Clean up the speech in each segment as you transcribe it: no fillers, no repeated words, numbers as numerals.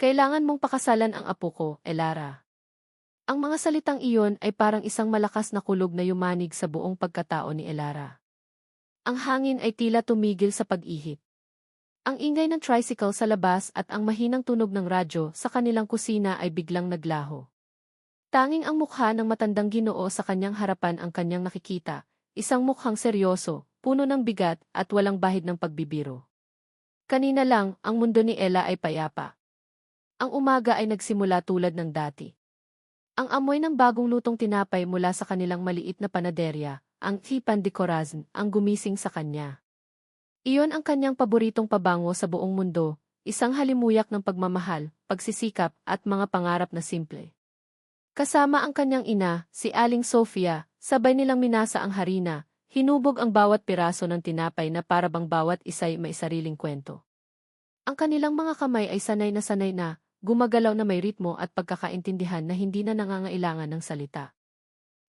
Kailangan mong pakasalan ang apo ko, Elara. Ang mga salitang iyon ay parang isang malakas na kulog na yumanig sa buong pagkatao ni Elara. Ang hangin ay tila tumigil sa pag-ihip. Ang ingay ng tricycle sa labas at ang mahinang tunog ng radyo sa kanilang kusina ay biglang naglaho. Tanging ang mukha ng matandang Ginoo sa kanyang harapan ang kanyang nakikita, isang mukhang seryoso, puno ng bigat at walang bahid ng pagbibiro. Kanina lang, ang mundo ni Ella ay payapa. Ang umaga ay nagsimula tulad ng dati. Ang amoy ng bagong lutong tinapay mula sa kanilang maliit na panaderya, ang Pan de Corazon, ang gumising sa kanya. Iyon ang kanyang paboritong pabango sa buong mundo, isang halimuyak ng pagmamahal, pagsisikap, at mga pangarap na simple. Kasama ang kanyang ina, si Aling Sofia, sabay nilang minasa ang harina, hinubog ang bawat piraso ng tinapay na parabang bawat isa'y may sariling kwento. Ang kanilang mga kamay ay sanay na, gumagalaw na may ritmo at pagkakaintindihan na hindi na nangangailangan ng salita.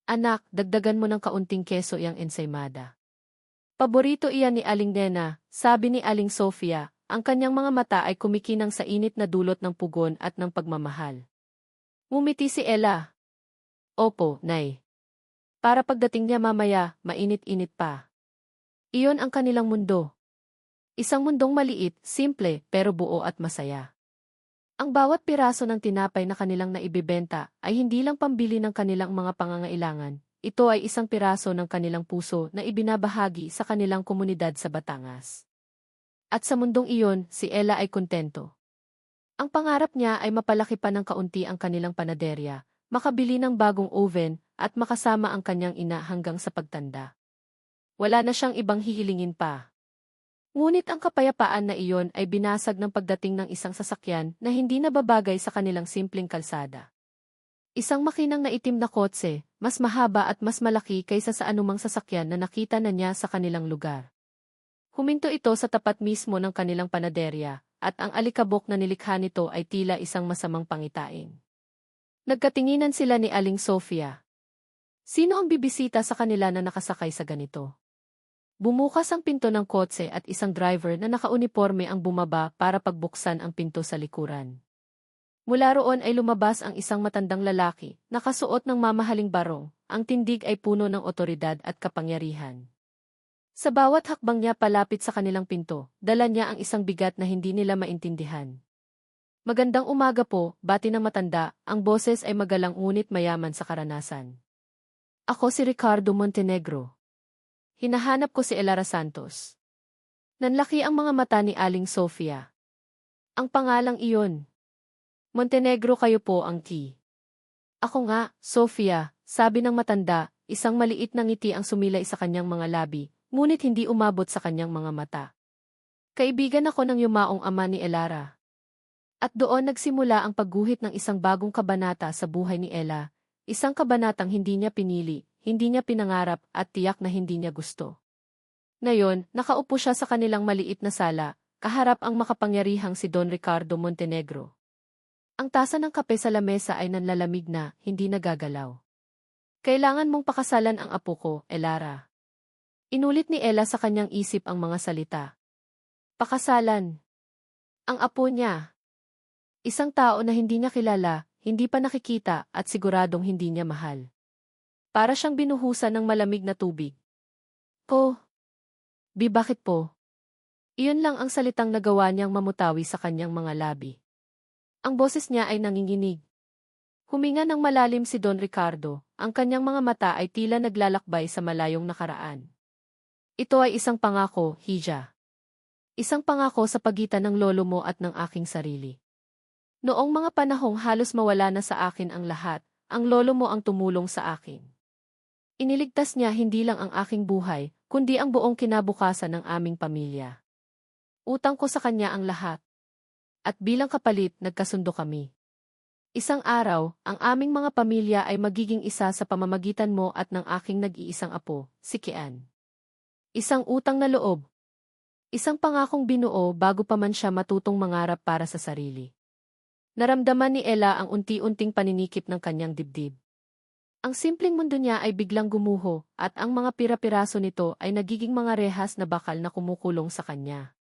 Anak, dagdagan mo ng kaunting keso iyang ensaymada. Paborito iyan ni Aling Nena, sabi ni Aling Sofia, ang kanyang mga mata ay kumikinang sa init na dulot ng pugon at ng pagmamahal. Ngumiti si Ella. Opo, Nay. Para pagdating niya mamaya, mainit-init pa. Iyon ang kanilang mundo. Isang mundong maliit, simple, pero buo at masaya. Ang bawat piraso ng tinapay na kanilang naibibenta ay hindi lang pambili ng kanilang mga pangangailangan, ito ay isang piraso ng kanilang puso na ibinabahagi sa kanilang komunidad sa Batangas. At sa mundong iyon, si Ella ay kontento. Ang pangarap niya ay mapalaki pa ng kaunti ang kanilang panaderya, makabili ng bagong oven, at makasama ang kanyang ina hanggang sa pagtanda. Wala na siyang ibang hihilingin pa. Ngunit ang kapayapaan na iyon ay binasag ng pagdating ng isang sasakyan na hindi nababagay sa kanilang simpleng kalsada. Isang makinang na itim na kotse, mas mahaba at mas malaki kaysa sa anumang sasakyan na nakita na niya sa kanilang lugar. Huminto ito sa tapat mismo ng kanilang panaderya, at ang alikabok na nilikha nito ay tila isang masamang pangitain. Nagkatinginan sila ni Aling Sofia. Sino ang bibisita sa kanila na nakasakay sa ganito? Bumukas ang pinto ng kotse at isang driver na nakauniporme ang bumaba para pagbuksan ang pinto sa likuran. Mula roon ay lumabas ang isang matandang lalaki, nakasuot ng mamahaling barong, ang tindig ay puno ng otoridad at kapangyarihan. Sa bawat hakbang niya palapit sa kanilang pinto, dala niya ang isang bigat na hindi nila maintindihan. Magandang umaga po, bati ng matanda, ang boses ay magalang ngunit mayaman sa karanasan. Ako si Ricardo Montenegro. Hinahanap ko si Elara Santos. Nanlaki ang mga mata ni Aling Sofia. Ang pangalang iyon. Montenegro kayo po ang T. Ako nga, Sofia, sabi ng matanda, isang maliit na ngiti ang sumilay sa kanyang mga labi, ngunit hindi umabot sa kanyang mga mata. Kaibigan ako ng yumaong ama ni Elara. At doon nagsimula ang pagguhit ng isang bagong kabanata sa buhay ni Ella, isang kabanatang hindi niya pinili, hindi niya pinangarap at tiyak na hindi niya gusto. Ngayon, nakaupo siya sa kanilang maliit na sala, kaharap ang makapangyarihang si Don Ricardo Montenegro. Ang tasa ng kape sa lamesa ay nanlalamig na, hindi nagagalaw. Kailangan mong pakasalan ang apo ko, Elara. Inulit ni Ella sa kanyang isip ang mga salita. Pakasalan. Ang apo niya. Isang tao na hindi niya kilala, hindi pa nakikita at siguradong hindi niya mahal. Para siyang binuhusan ng malamig na tubig. Bakit po? Iyon lang ang salitang nagawa niyang mamutawi sa kanyang mga labi. Ang boses niya ay nanginginig. Huminga ng malalim si Don Ricardo, ang kanyang mga mata ay tila naglalakbay sa malayong nakaraan. Ito ay isang pangako, Hija. Isang pangako sa pagitan ng lolo mo at ng aking sarili. Noong mga panahong halos mawala na sa akin ang lahat, ang lolo mo ang tumulong sa akin. Iniligtas niya hindi lang ang aking buhay, kundi ang buong kinabukasan ng aming pamilya. Utang ko sa kanya ang lahat. At bilang kapalit, nagkasundo kami. Isang araw, ang aming mga pamilya ay magiging isa sa pamamagitan mo at ng aking nag-iisang apo, si Kian. Isang utang na loob. Isang pangakong binuo bago pa man siya matutong mangarap para sa sarili. Naramdaman ni Ella ang unti-unting paninikip ng kanyang dibdib. Ang simpleng mundo niya ay biglang gumuho, at ang mga pira-piraso nito ay nagiging mga rehas na bakal na kumukulong sa kanya.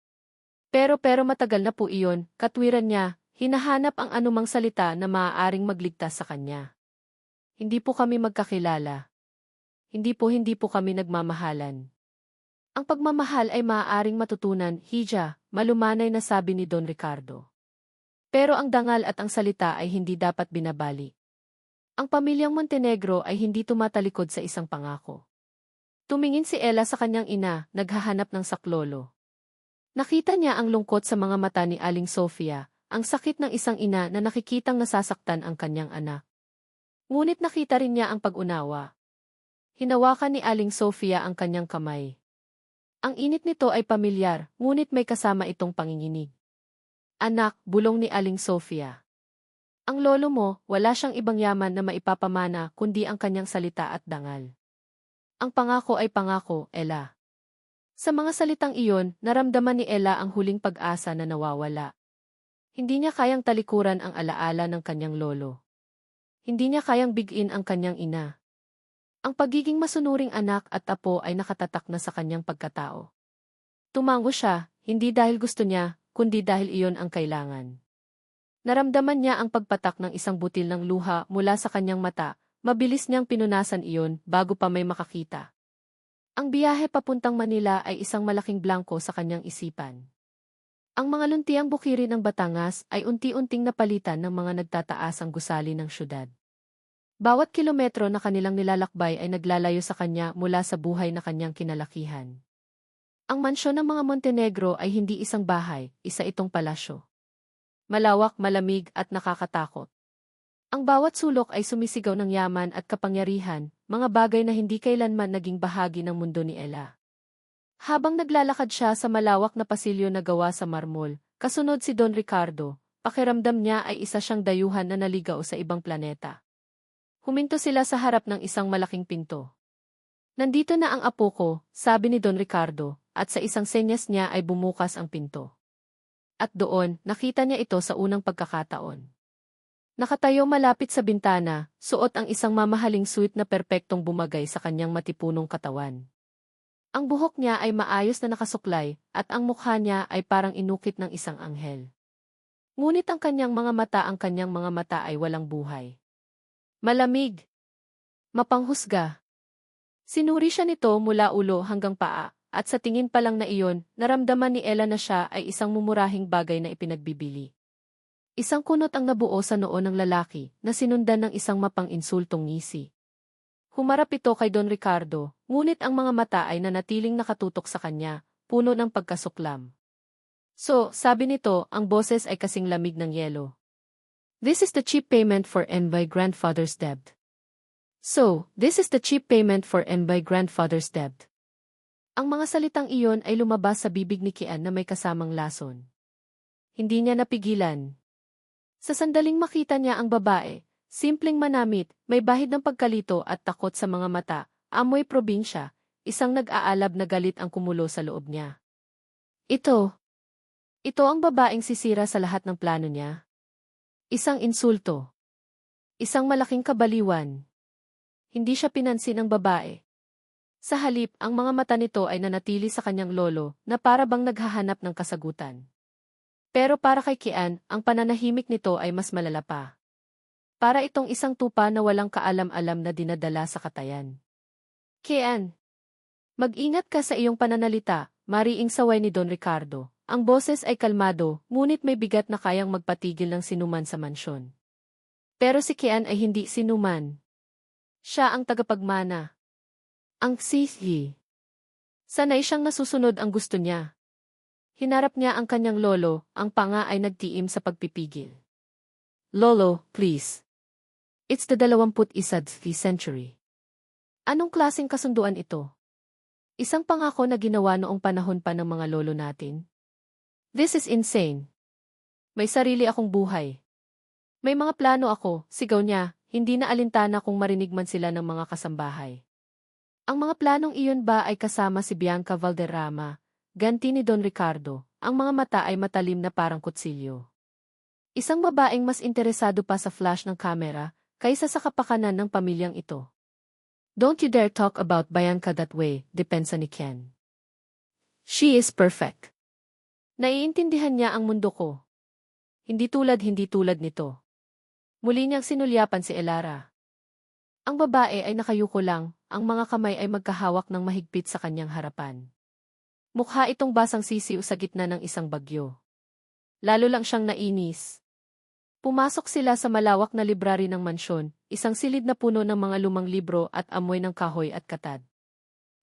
Pero matagal na po iyon, katwiran niya, Hinahanap ang anumang salita na maaaring magligtas sa kanya. Hindi po kami magkakilala. Hindi po kami nagmamahalan. Ang pagmamahal ay maaaring matutunan, Hija, malumanay na sabi ni Don Ricardo. Pero ang dangal at ang salita ay hindi dapat binabali. Ang pamilyang Montenegro ay hindi tumatalikod sa isang pangako. Tumingin si Ella sa kanyang ina, naghahanap ng saklolo. Nakita niya ang lungkot sa mga mata ni Aling Sofia, ang sakit ng isang ina na nakikitang nasasaktan ang kanyang anak. Ngunit nakita rin niya ang pag-unawa. Hinawakan ni Aling Sofia ang kanyang kamay. Ang init nito ay pamilyar, ngunit may kasama itong panginginig. Anak, bulong ni Aling Sofia. Ang lolo mo, wala siyang ibang yaman na maipapamana kundi ang kanyang salita at dangal. Ang pangako ay pangako, Ella. Sa mga salitang iyon, naramdaman ni Ella ang huling pag-asa na nawawala. Hindi niya kayang talikuran ang alaala ng kanyang lolo. Hindi niya kayang bigin ang kanyang ina. Ang pagiging masunuring anak at apo ay nakatatak na sa kanyang pagkatao. Tumango siya, hindi dahil gusto niya, kundi dahil iyon ang kailangan. Naramdaman niya ang pagpatak ng isang butil ng luha mula sa kanyang mata, mabilis niyang pinunasan iyon bago pa may makakita. Ang biyahe papuntang Manila ay isang malaking blanko sa kanyang isipan. Ang mga luntiang bukiri ng Batangas ay unti-unting napalitan ng mga nagtataasang gusali ng syudad. Bawat kilometro na kanilang nilalakbay ay naglalayo sa kanya mula sa buhay na kanyang kinalakihan. Ang mansyon ng mga Montenegro ay hindi isang bahay, isa itong palasyo. Malawak, malamig at nakakatakot. Ang bawat sulok ay sumisigaw ng yaman at kapangyarihan, mga bagay na hindi kailanman naging bahagi ng mundo ni Ella. Habang naglalakad siya sa malawak na pasilyo na gawa sa marmol, kasunod si Don Ricardo, pakiramdam niya ay isa siyang dayuhan na naligaw sa ibang planeta. Huminto sila sa harap ng isang malaking pinto. Nandito na ang apo ko, sabi ni Don Ricardo, at sa isang senyas niya ay bumukas ang pinto. At doon, nakita niya ito sa unang pagkakataon. Nakatayo malapit sa bintana, suot ang isang mamahaling suit na perpektong bumagay sa kanyang matipunong katawan. Ang buhok niya ay maayos na nakasuklay, at ang mukha niya ay parang inukit ng isang anghel. Ngunit ang kanyang mga mata ay walang buhay. Malamig. Mapanghusga. Sinuri siya nito mula ulo hanggang paa, at sa tingin pa lang na iyon, naramdaman ni Ella na siya ay isang mumurahing bagay na ipinagbibili. Isang kunot ang nabuo sa noo ng lalaki, na sinundan ng isang mapang-insultong ngisi. Humarap ito kay Don Ricardo, ngunit ang mga mata ay nanatiling nakatutok sa kanya, puno ng pagkasuklam. So, sabi nito, ang boses ay kasing lamig ng yelo. This is the cheap payment for my grandfather's debt. So, this is the cheap payment for my grandfather's debt. Ang mga salitang iyon ay lumabas sa bibig ni Kian na may kasamang lason. Hindi niya napigilan. Sa sandaling makita niya ang babae, simpleng manamit, may bahid ng pagkalito at takot sa mga mata, amoy probinsya, isang nag-aalab na galit ang kumulo sa loob niya. Ito ang babaeng sisira sa lahat ng plano niya. Isang insulto. Isang malaking kabaliwan. Hindi siya pinansin ng babae. Sa halip, ang mga mata nito ay nanatili sa kanyang lolo na para bang naghahanap ng kasagutan. Pero para kay Kian, ang pananahimik nito ay mas malala pa. Para itong isang tupa na walang kaalam-alam na dinadala sa katayan. Kian, mag-ingat ka sa iyong pananalita, mariing saway ni Don Ricardo. Ang boses ay kalmado, ngunit may bigat na kayang magpatigil ng sinuman sa mansyon. Pero si Kian ay hindi sinuman. Siya ang tagapagmana. Ang sihi. Sanay siyang nasusunod ang gusto niya. Hinarap niya ang kanyang lolo, ang panga ay nagtiim sa pagpipigil. Lolo, please. It's the 21st century. Anong klaseng kasunduan ito? Isang pangako na ginawa noong panahon pa ng mga lolo natin? This is insane. May sarili akong buhay. May mga plano ako, sigaw niya, hindi na alintana kung marinig man sila ng mga kasambahay. Ang mga planong iyon ba ay kasama si Bianca Valderrama, ganti ni Don Ricardo, ang mga mata ay matalim na parang kutsilyo. Isang babaeng mas interesado pa sa flash ng kamera, kaysa sa kapakanan ng pamilyang ito. Don't you dare talk about Bianca that way, depensa ni Ken. She is perfect. Naiintindihan niya ang mundo ko. Hindi tulad nito. Muli niyang sinulyapan si Elara. Ang babae ay nakayuko lang, ang mga kamay ay magkahawak ng mahigpit sa kanyang harapan. Mukha itong basang sisiw sa gitna ng isang bagyo. Lalo lang siyang nainis. Pumasok sila sa malawak na library ng mansyon, isang silid na puno ng mga lumang libro at amoy ng kahoy at katad.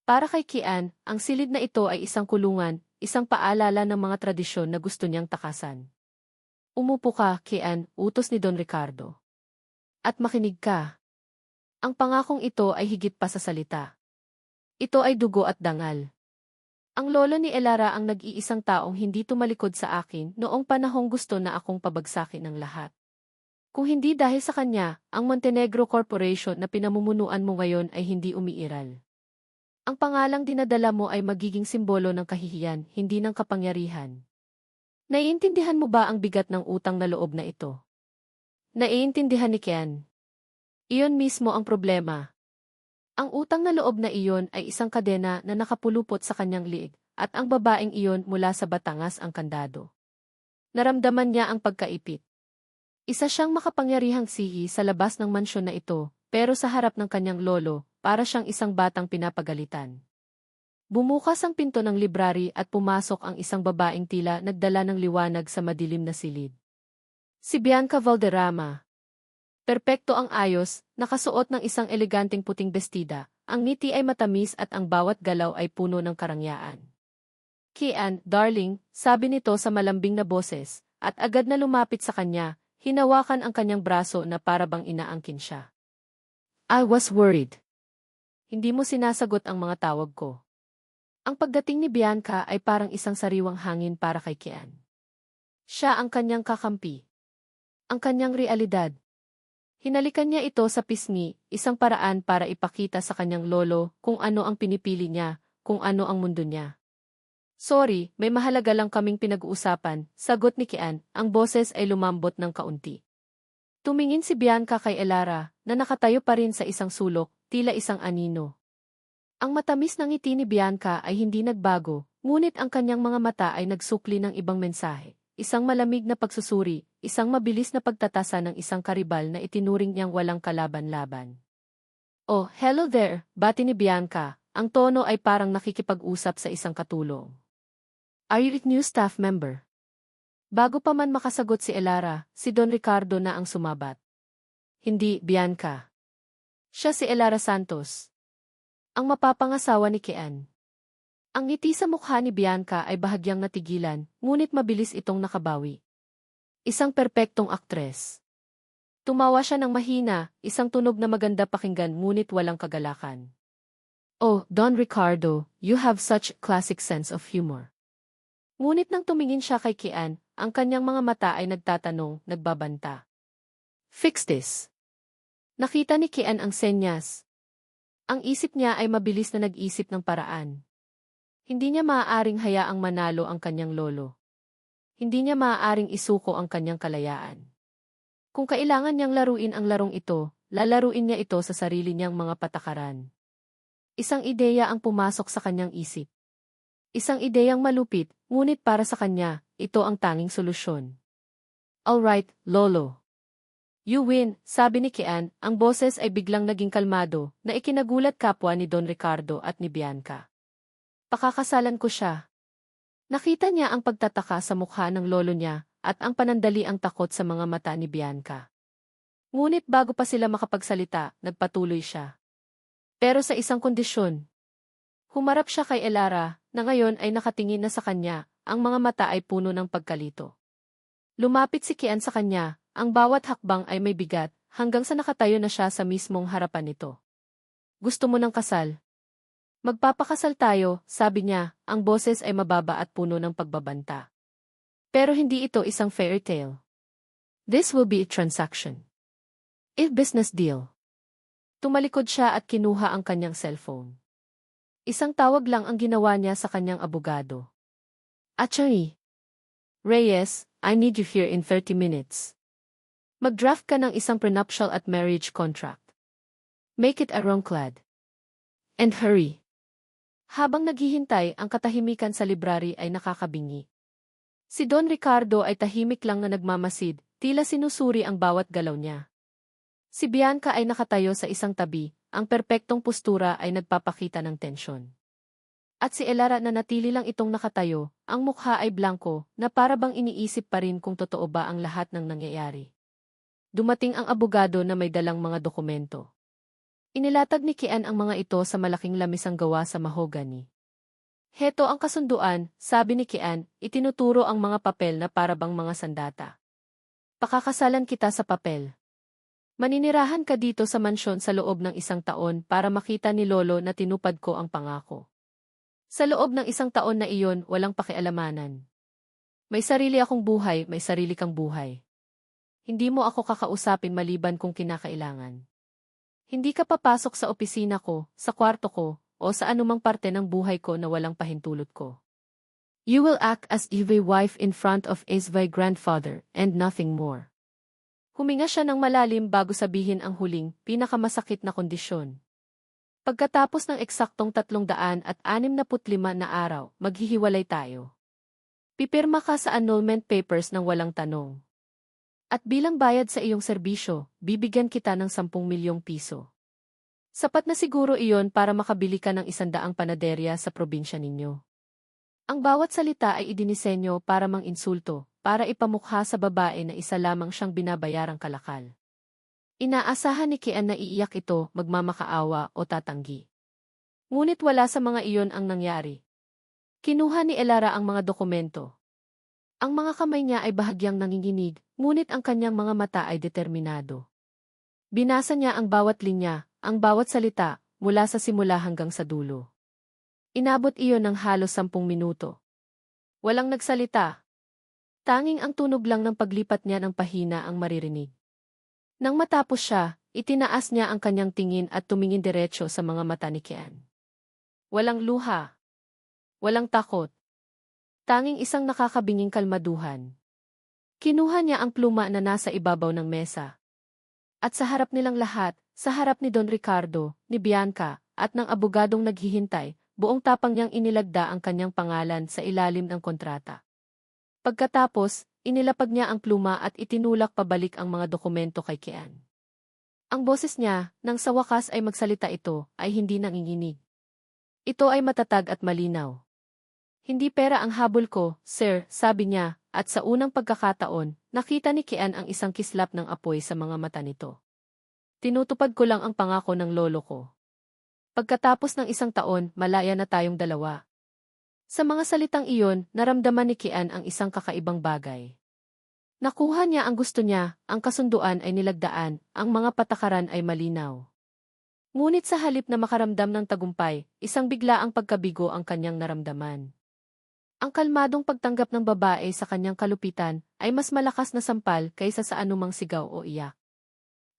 Para kay Kian, ang silid na ito ay isang kulungan, isang paalala ng mga tradisyon na gusto niyang takasan. Umupo ka, Kian, utos ni Don Ricardo. At makinig ka. Ang pangakong ito ay higit pa sa salita. Ito ay dugo at dangal. Ang lolo ni Elara ang nag-iisang taong hindi tumalikod sa akin noong panahong gusto na akong pabagsakin ng lahat. Kung hindi dahil sa kanya, ang Montenegro Corporation na pinamumunuan mo ngayon ay hindi umiiral. Ang pangalang dinadala mo ay magiging simbolo ng kahihiyan, hindi ng kapangyarihan. Naiintindihan mo ba ang bigat ng utang na loob na ito? Naiintindihan ni Kian. Iyon mismo ang problema. Ang utang na loob na iyon ay isang kadena na nakapulupot sa kanyang liig, at ang babaeng iyon mula sa Batangas ang kandado. Naramdaman niya ang pagkaipit. Isa siyang makapangyarihang sihi sa labas ng mansyon na ito, pero sa harap ng kanyang lolo, para siyang isang batang pinapagalitan. Bumukas ang pinto ng library at pumasok ang isang babaeng tila nagdala ng liwanag sa madilim na silid. Si Bianca Valderrama. Perpekto ang ayos, nakasuot ng isang eleganteng puting bestida, ang ngiti ay matamis at ang bawat galaw ay puno ng karangyaan. Kian, darling, sabi nito sa malambing na boses, at agad na lumapit sa kanya, hinawakan ang kanyang braso na para bang inaangkin siya. I was worried. Hindi mo sinasagot ang mga tawag ko. Ang pagdating ni Bianca ay parang isang sariwang hangin para kay Kian. Siya ang kanyang kakampi. Ang kanyang realidad. Hinalikan niya ito sa pisngi, isang paraan para ipakita sa kanyang lolo kung ano ang pinipili niya, kung ano ang mundo niya. Sorry, may mahalaga lang kaming pinag-uusapan, sagot ni Kian, ang boses ay lumambot ng kaunti. Tumingin si Bianca kay Elara, na nakatayo pa rin sa isang sulok, tila isang anino. Ang matamis ng ngiti ni Bianca ay hindi nagbago, ngunit ang kanyang mga mata ay nagsukli ng ibang mensahe. Isang malamig na pagsusuri, isang mabilis na pagtatasa ng isang karibal na itinuring niyang walang kalaban-laban. Oh, hello there, bati ni Bianca, ang tono ay parang nakikipag-usap sa isang katulong. Are you a new staff member? Bago pa man makasagot si Elara, si Don Ricardo na ang sumabat. Hindi, Bianca. Siya si Elara Santos. Ang mapapangasawa ni Kian. Ang ngiti sa mukha ni Bianca ay bahagyang natigilan, ngunit mabilis itong nakabawi. Isang perpektong aktres. Tumawa siya ng mahina, isang tunog na maganda pakinggan ngunit walang kagalakan. Oh, Don Ricardo, you have such classic sense of humor. Ngunit nang tumingin siya kay Kian, ang kanyang mga mata ay nagtatanong, nagbabanta. Fix this. Nakita ni Kian ang senyas. Ang isip niya ay mabilis na nag-isip ng paraan. Hindi niya maaaring hayaang manalo ang kanyang lolo. Hindi niya maaaring isuko ang kanyang kalayaan. Kung kailangan niyang laruin ang larong ito, lalaruin niya ito sa sarili niyang mga patakaran. Isang ideya ang pumasok sa kanyang isip. Isang ideyang malupit, ngunit para sa kanya, ito ang tanging solusyon. Alright, lolo. You win, sabi ni Kian, ang boses ay biglang naging kalmado, na ikinagulat kapwa ni Don Ricardo at ni Bianca. Pakakasalan ko siya. Nakita niya ang pagtataka sa mukha ng lolo niya at ang panandali ang takot sa mga mata ni Bianca. Ngunit bago pa sila makapagsalita, nagpatuloy siya. Pero sa isang kondisyon. Humarap siya kay Elara, na ngayon ay nakatingin na sa kanya, ang mga mata ay puno ng pagkalito. Lumapit si Kian sa kanya, ang bawat hakbang ay may bigat, hanggang sa nakatayo na siya sa mismong harapan nito. Gusto mo ng kasal? Magpapakasal tayo, sabi niya, ang boses ay mababa at puno ng pagbabanta. Pero hindi ito isang fairy tale. This will be a transaction. A business deal. Tumalikod siya at kinuha ang kanyang cellphone. Isang tawag lang ang ginawa niya sa kanyang abogado. Attorney Reyes, I need you here in 30 minutes. Mag-draft ka ng isang prenuptial at marriage contract. Make it ironclad. And hurry. Habang naghihintay, ang katahimikan sa library ay nakakabingi. Si Don Ricardo ay tahimik lang na nagmamasid, tila sinusuri ang bawat galaw niya. Si Bianca ay nakatayo sa isang tabi, ang perpektong postura ay nagpapakita ng tensyon. At si Elara na natili lang itong nakatayo, ang mukha ay blanko, na para bang iniisip pa rin kung totoo ba ang lahat ng nangyayari. Dumating ang abogado na may dalang mga dokumento. Inilatag ni Kian ang mga ito sa malaking lamisang gawa sa mahogany. Heto ang kasunduan, sabi ni Kian, itinuturo ang mga papel na para bang mga sandata. Pakakasalan kita sa papel. Maninirahan ka dito sa mansyon sa loob ng 1 taon para makita ni Lolo na tinupad ko ang pangako. Sa loob ng 1 taon na iyon, walang pakialamanan. May sarili akong buhay, may sarili kang buhay. Hindi mo ako kakausapin maliban kung kinakailangan. Hindi ka papasok sa opisina ko, sa kwarto ko, o sa anumang parte ng buhay ko na walang pahintulot ko. You will act as Eve wife in front of Esvay grandfather, and nothing more. Huminga siya ng malalim bago sabihin ang huling, pinakamasakit na kondisyon. Pagkatapos ng eksaktong 365 na araw, maghihiwalay tayo. Pipirma ka sa annulment papers ng walang tanong. At bilang bayad sa iyong serbisyo, bibigyan kita ng 10 milyong piso. Sapat na siguro iyon para makabili ka ng 100 panaderya sa probinsya ninyo. Ang bawat salita ay idinisenyo para mang-insulto, para ipamukha sa babae na isa lamang siyang binabayarang kalakal. Inaasahan ni Kian na iiyak ito, magmamakaawa o tatanggi. Ngunit wala sa mga iyon ang nangyari. Kinuha ni Elara ang mga dokumento. Ang mga kamay niya ay bahagyang nanginginig, ngunit ang kanyang mga mata ay determinado. Binasa niya ang bawat linya, ang bawat salita, mula sa simula hanggang sa dulo. Inabot iyon ng halos 10 minuto. Walang nagsalita. Tanging ang tunog lang ng paglipat niya ng pahina ang maririnig. Nang matapos siya, itinaas niya ang kanyang tingin at tumingin diretso sa mga mata ni Kian. Walang luha. Walang takot. Tanging isang nakakabinging kalmaduhan. Kinuha niya ang pluma na nasa ibabaw ng mesa. At sa harap nilang lahat, sa harap ni Don Ricardo, ni Bianca, at ng abogadong naghihintay, buong tapang niyang inilagda ang kanyang pangalan sa ilalim ng kontrata. Pagkatapos, inilapag niya ang pluma at itinulak pabalik ang mga dokumento kay Kian. Ang boses niya, nang sa wakas ay magsalita ito, ay hindi nanginginig. Ito ay matatag at malinaw. Hindi pera ang habol ko, sir, sabi niya, at sa unang pagkakataon, nakita ni Kian ang isang kislap ng apoy sa mga mata nito. Tinutupad ko lang ang pangako ng lolo ko. Pagkatapos ng 1 taon, malaya na tayong dalawa. Sa mga salitang iyon, naramdaman ni Kian ang isang kakaibang bagay. Nakuha niya ang gusto niya, ang kasunduan ay nilagdaan, ang mga patakaran ay malinaw. Ngunit sa halip na makaramdam ng tagumpay, isang biglaang pagkabigo ang kanyang naramdaman. Ang kalmadong pagtanggap ng babae sa kanyang kalupitan ay mas malakas na sampal kaysa sa anumang sigaw o iyak.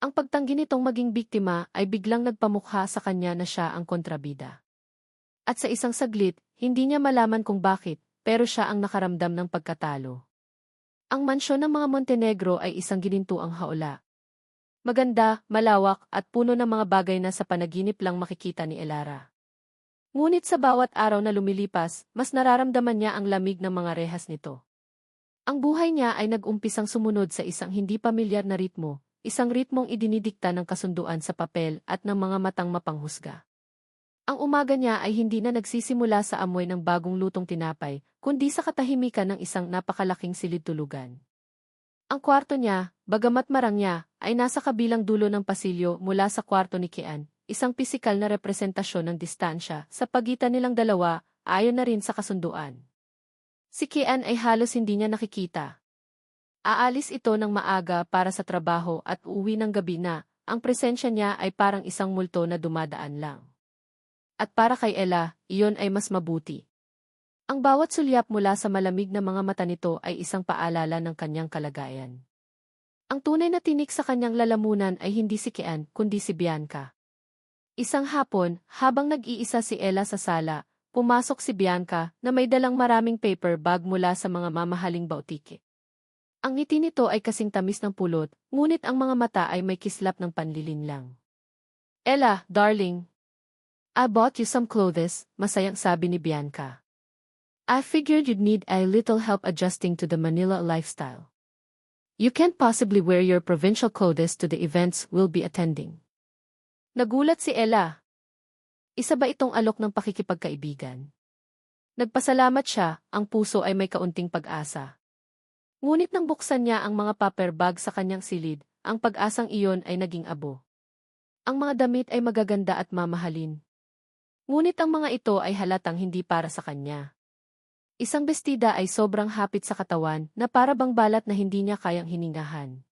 Ang pagtanggi nitong maging biktima ay biglang nagpamukha sa kanya na siya ang kontrabida. At sa isang saglit, hindi niya malaman kung bakit, pero siya ang nakaramdam ng pagkatalo. Ang mansyon ng mga Montenegro ay isang ginintuang haula. Maganda, malawak, at puno ng mga bagay na sa panaginip lang makikita ni Elara. Ngunit sa bawat araw na lumilipas, mas nararamdaman niya ang lamig ng mga rehas nito. Ang buhay niya ay nag-umpisang sumunod sa isang hindi pamilyar na ritmo, isang ritmong idinidikta ng kasunduan sa papel at ng mga matang mapanghusga. Ang umaga niya ay hindi na nagsisimula sa amoy ng bagong lutong tinapay, kundi sa katahimikan ng isang napakalaking silid-tulugan. Ang kwarto niya, bagamat marangya, ay nasa kabilang dulo ng pasilyo mula sa kwarto ni Kian, isang pisikal na representasyon ng distansya sa pagitan nilang dalawa, ayon na rin sa kasunduan. Si Kian ay halos hindi niya nakikita. Aalis ito ng maaga para sa trabaho at uuwi ng gabi na, ang presensya niya ay parang isang multo na dumadaan lang. At para kay Ella, iyon ay mas mabuti. Ang bawat sulyap mula sa malamig na mga mata nito ay isang paalala ng kanyang kalagayan. Ang tunay na tinik sa kanyang lalamunan ay hindi si Kian, kundi si Bianca. Isang hapon, habang nag-iisa si Ella sa sala, pumasok si Bianca na may dalang maraming paper bag mula sa mga mamahaling bautike. Ang ngiti nito ay kasing tamis ng pulot, ngunit ang mga mata ay may kislap ng panlilinlang. Ella, darling. I bought you some clothes, masayang sabi ni Bianca. I figured you'd need a little help adjusting to the Manila lifestyle. You can't possibly wear your provincial clothes to the events we'll be attending. Nagulat si Ella. Isa ba itong alok ng pakikipagkaibigan? Nagpasalamat siya, ang puso ay may kaunting pag-asa. Ngunit nang buksan niya ang mga paper bag sa kanyang silid, ang pag-asang iyon ay naging abo. Ang mga damit ay magaganda at mamahalin. Ngunit ang mga ito ay halatang hindi para sa kanya. Isang bestida ay sobrang hapit sa katawan na para bang balat na hindi niya kayang hiningahan.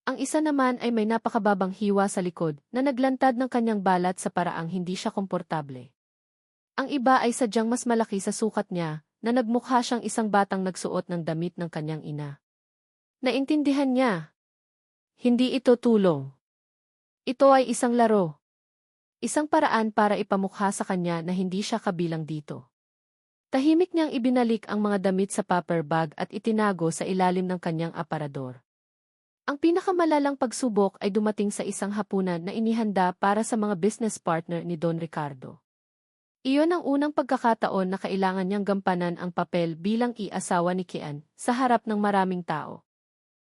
Ang isa naman ay may napakababang hiwa sa likod na naglantad ng kanyang balat sa paraang hindi siya komportable. Ang iba ay sadyang mas malaki sa sukat niya na nagmukha siyang isang batang nagsuot ng damit ng kanyang ina. Naintindihan niya. Hindi ito tulong. Ito ay isang laro. Isang paraan para ipamukha sa kanya na hindi siya kabilang dito. Tahimik niyang ibinalik ang mga damit sa paper bag at itinago sa ilalim ng kanyang aparador. Ang pinakamalalang pagsubok ay dumating sa isang hapunan na inihanda para sa mga business partner ni Don Ricardo. Iyon ang unang pagkakataon na kailangan niyang gampanan ang papel bilang i-asawa ni Kian sa harap ng maraming tao.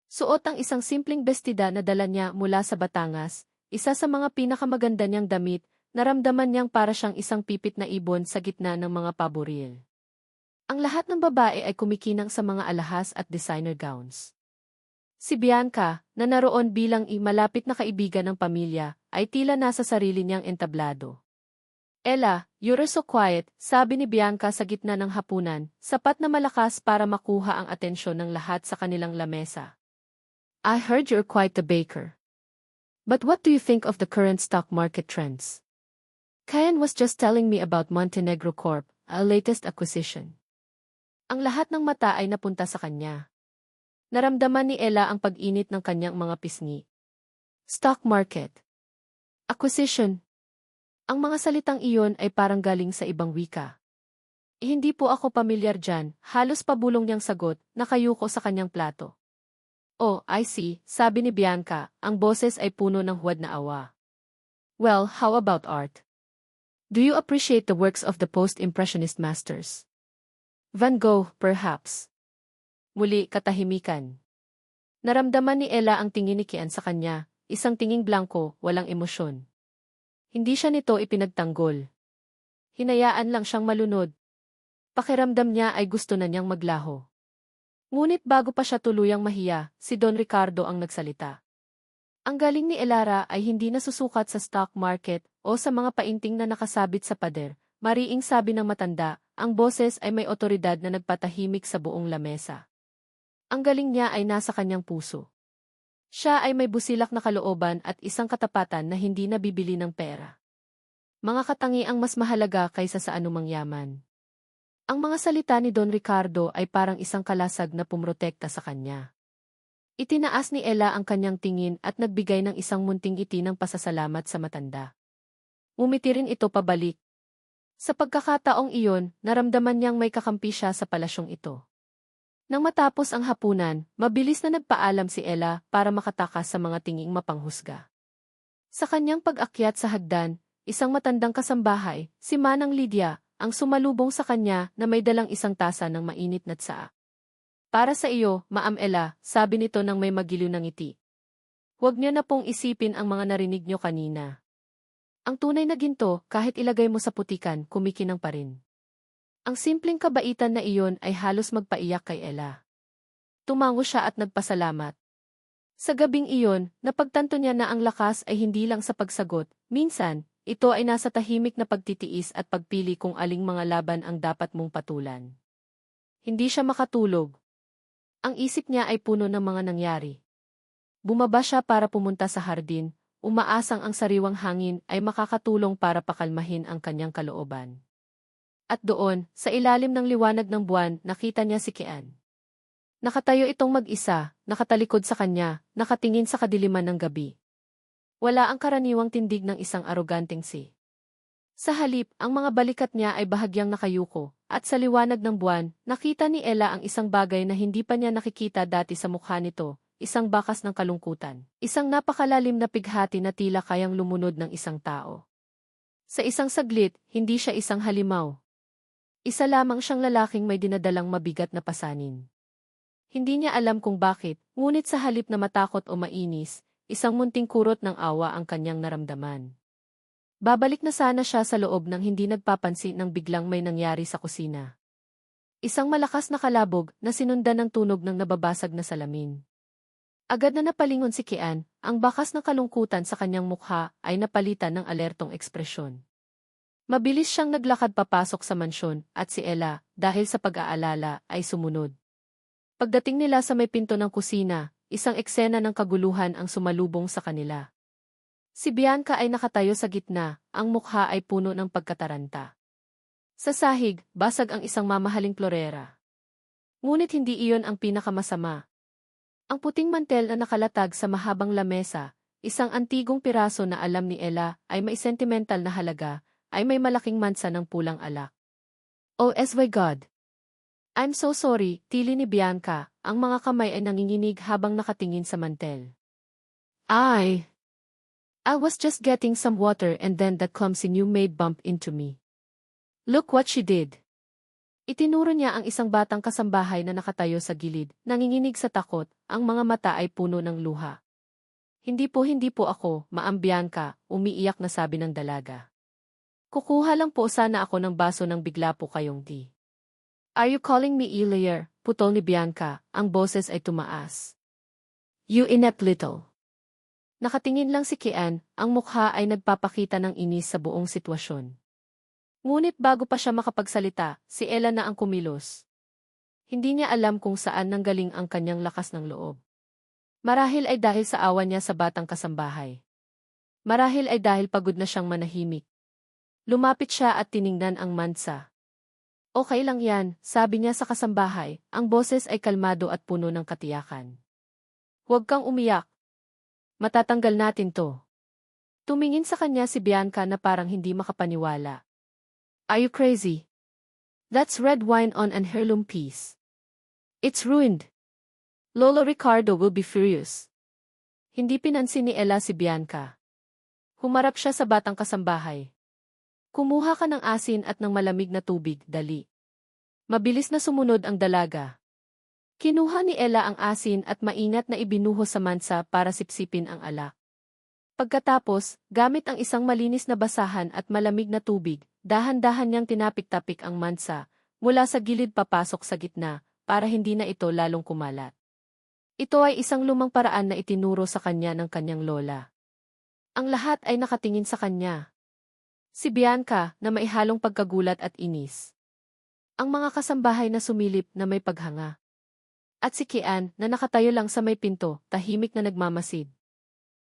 Suot ang isang simpleng bestida na dala niya mula sa Batangas, isa sa mga pinakamaganda niyang damit, naramdaman niyang para siyang isang pipit na ibon sa gitna ng mga paboril. Ang lahat ng babae ay kumikinang sa mga alahas at designer gowns. Si Bianca, na naroon bilang malapit na kaibigan ng pamilya, ay tila nasa sarili niyang entablado. Ella, you're so quiet, sabi ni Bianca sa gitna ng hapunan, sapat na malakas para makuha ang atensyon ng lahat sa kanilang lamesa. I heard you're quite the baker. But what do you think of the current stock market trends? Kian was just telling me about Montenegro Corp, our latest acquisition. Ang lahat ng mata ay napunta sa kanya. Naramdaman ni Ella ang pag-init ng kanyang mga pisngi. Stock market. Acquisition. Ang mga salitang iyon ay parang galing sa ibang wika. Hindi po ako pamilyar dyan, halos pabulong niyang sagot, nakayuko sa kanyang plato. Oh, I see, sabi ni Bianca, ang boses ay puno ng huwad na awa. Well, how about art? Do you appreciate the works of the post-impressionist masters? Van Gogh, perhaps. Muli, katahimikan. Naramdaman ni Ella ang tingin ni Kian sa kanya, isang tinging blanko, walang emosyon. Hindi siya nito ipinagtanggol. Hinayaan lang siyang malunod. Pakiramdam niya ay gusto na niyang maglaho. Ngunit bago pa siya tuluyang mahiya, si Don Ricardo ang nagsalita. Ang galing ni Elara ay hindi nasusukat sa stock market o sa mga painting na nakasabit sa pader. Mariing sabi ng matanda, ang boses ay may otoridad na nagpatahimik sa buong lamesa. Ang galing niya ay nasa kanyang puso. Siya ay may busilak na kalooban at isang katapatan na hindi nabibili ng pera. Mga katangiang mas mahalaga kaysa sa anumang yaman. Ang mga salita ni Don Ricardo ay parang isang kalasag na pumrotekta sa kanya. Itinaas ni Ella ang kanyang tingin at nagbigay ng isang munting ngiti ng pasasalamat sa matanda. Umiti rin ito pabalik. Sa pagkakataong iyon, naramdaman niyang may kakampi siya sa palasyong ito. Nang matapos ang hapunan, mabilis na nagpaalam si Ella para makatakas sa mga tinging mapanghusga. Sa kanyang pag-akyat sa hagdan, isang matandang kasambahay, si Manang Lydia, ang sumalubong sa kanya na may dalang isang tasa ng mainit na tsaa. Para sa iyo, Ma'am Ella, sabi nito nang may magiliw na ngiti. Huwag niyo na pong isipin ang mga narinig niyo kanina. Ang tunay na ginto, kahit ilagay mo sa putikan, kumikinang pa rin. Ang simpleng kabaitan na iyon ay halos magpaiyak kay Ella. Tumango siya at nagpasalamat. Sa gabing iyon, napagtanto niya na ang lakas ay hindi lang sa pagsagot, minsan, ito ay nasa tahimik na pagtitiis at pagpili kung aling mga laban ang dapat mong patulan. Hindi siya makatulog. Ang isip niya ay puno ng mga nangyari. Bumaba siya para pumunta sa hardin, umaasang ang sariwang hangin ay makakatulong para pakalmahin ang kanyang kalooban. At doon, sa ilalim ng liwanag ng buwan, nakita niya si Kian. Nakatayo itong mag-isa, nakatalikod sa kanya, nakatingin sa kadiliman ng gabi. Wala ang karaniwang tindig ng isang aroganteng si. Sa halip, ang mga balikat niya ay bahagyang nakayuko, at sa liwanag ng buwan, nakita ni Ella ang isang bagay na hindi pa niya nakikita dati sa mukha nito, isang bakas ng kalungkutan, isang napakalalim na pighati na tila kayang lumunod ng isang tao. Sa isang saglit, hindi siya isang halimaw. Isa lamang siyang lalaking may dinadalang mabigat na pasanin. Hindi niya alam kung bakit, ngunit sa halip na matakot o mainis, isang munting kurot ng awa ang kanyang naramdaman. Babalik na sana siya sa loob nang hindi nagpapansin nang biglang may nangyari sa kusina. Isang malakas na kalabog na sinundan ng tunog ng nababasag na salamin. Agad na napalingon si Kian, ang bakas ng kalungkutan sa kanyang mukha ay napalitan ng alertong ekspresyon. Mabilis siyang naglakad papasok sa mansyon at si Ella, dahil sa pag-aalala, ay sumunod. Pagdating nila sa may pinto ng kusina, isang eksena ng kaguluhan ang sumalubong sa kanila. Si Bianca ay nakatayo sa gitna, ang mukha ay puno ng pagkataranta. Sa sahig, basag ang isang mamahaling florera. Ngunit hindi iyon ang pinakamasama. Ang puting mantel na nakalatag sa mahabang lamesa, isang antigong piraso na alam ni Ella ay may sentimental na halaga, ay may malaking mansa ng pulang alak. Oh my God! I'm so sorry, tili ni Bianca, ang mga kamay ay nanginginig habang nakatingin sa mantel. I was just getting some water and then that clumsy new maid bumped into me. Look what she did. Itinuro niya ang isang batang kasambahay na nakatayo sa gilid, nanginginig sa takot, ang mga mata ay puno ng luha. Hindi po ako, Maam Bianca, umiiyak na sabi ng dalaga. Kukuha lang po sana ako ng baso nang bigla po kayong di. Are you calling me Elier? Putol ni Bianca, ang boses ay tumaas. You inept little. Nakatingin lang si Kian, ang mukha ay nagpapakita ng inis sa buong sitwasyon. Ngunit bago pa siya makapagsalita, si Ella na ang kumilos. Hindi niya alam kung saan nanggaling ang kanyang lakas ng loob. Marahil ay dahil sa awa niya sa batang kasambahay. Marahil ay dahil pagod na siyang manahimik. Lumapit siya at tiningnan ang mansa. Okay lang yan, sabi niya sa kasambahay, ang boses ay kalmado at puno ng katiyakan. Huwag kang umiyak. Matatanggal natin to. Tumingin sa kanya si Bianca na parang hindi makapaniwala. Are you crazy? That's red wine on an heirloom piece. It's ruined. Lolo Ricardo will be furious. Hindi pinansin ni Ella si Bianca. Humarap siya sa batang kasambahay. Kumuha ka ng asin at ng malamig na tubig, dali. Mabilis na sumunod ang dalaga. Kinuha ni Ella ang asin at maingat na ibinuhos sa mansa para sipsipin ang alak. Pagkatapos, gamit ang isang malinis na basahan at malamig na tubig, dahan-dahan niyang tinapik-tapik ang mansa, mula sa gilid papasok sa gitna, para hindi na ito lalong kumalat. Ito ay isang lumang paraan na itinuro sa kanya ng kanyang lola. Ang lahat ay nakatingin sa kanya. Si Bianca, na may halong pagkagulat at inis. Ang mga kasambahay na sumilip na may paghanga. At si Kian, na nakatayo lang sa may pinto, tahimik na nagmamasid.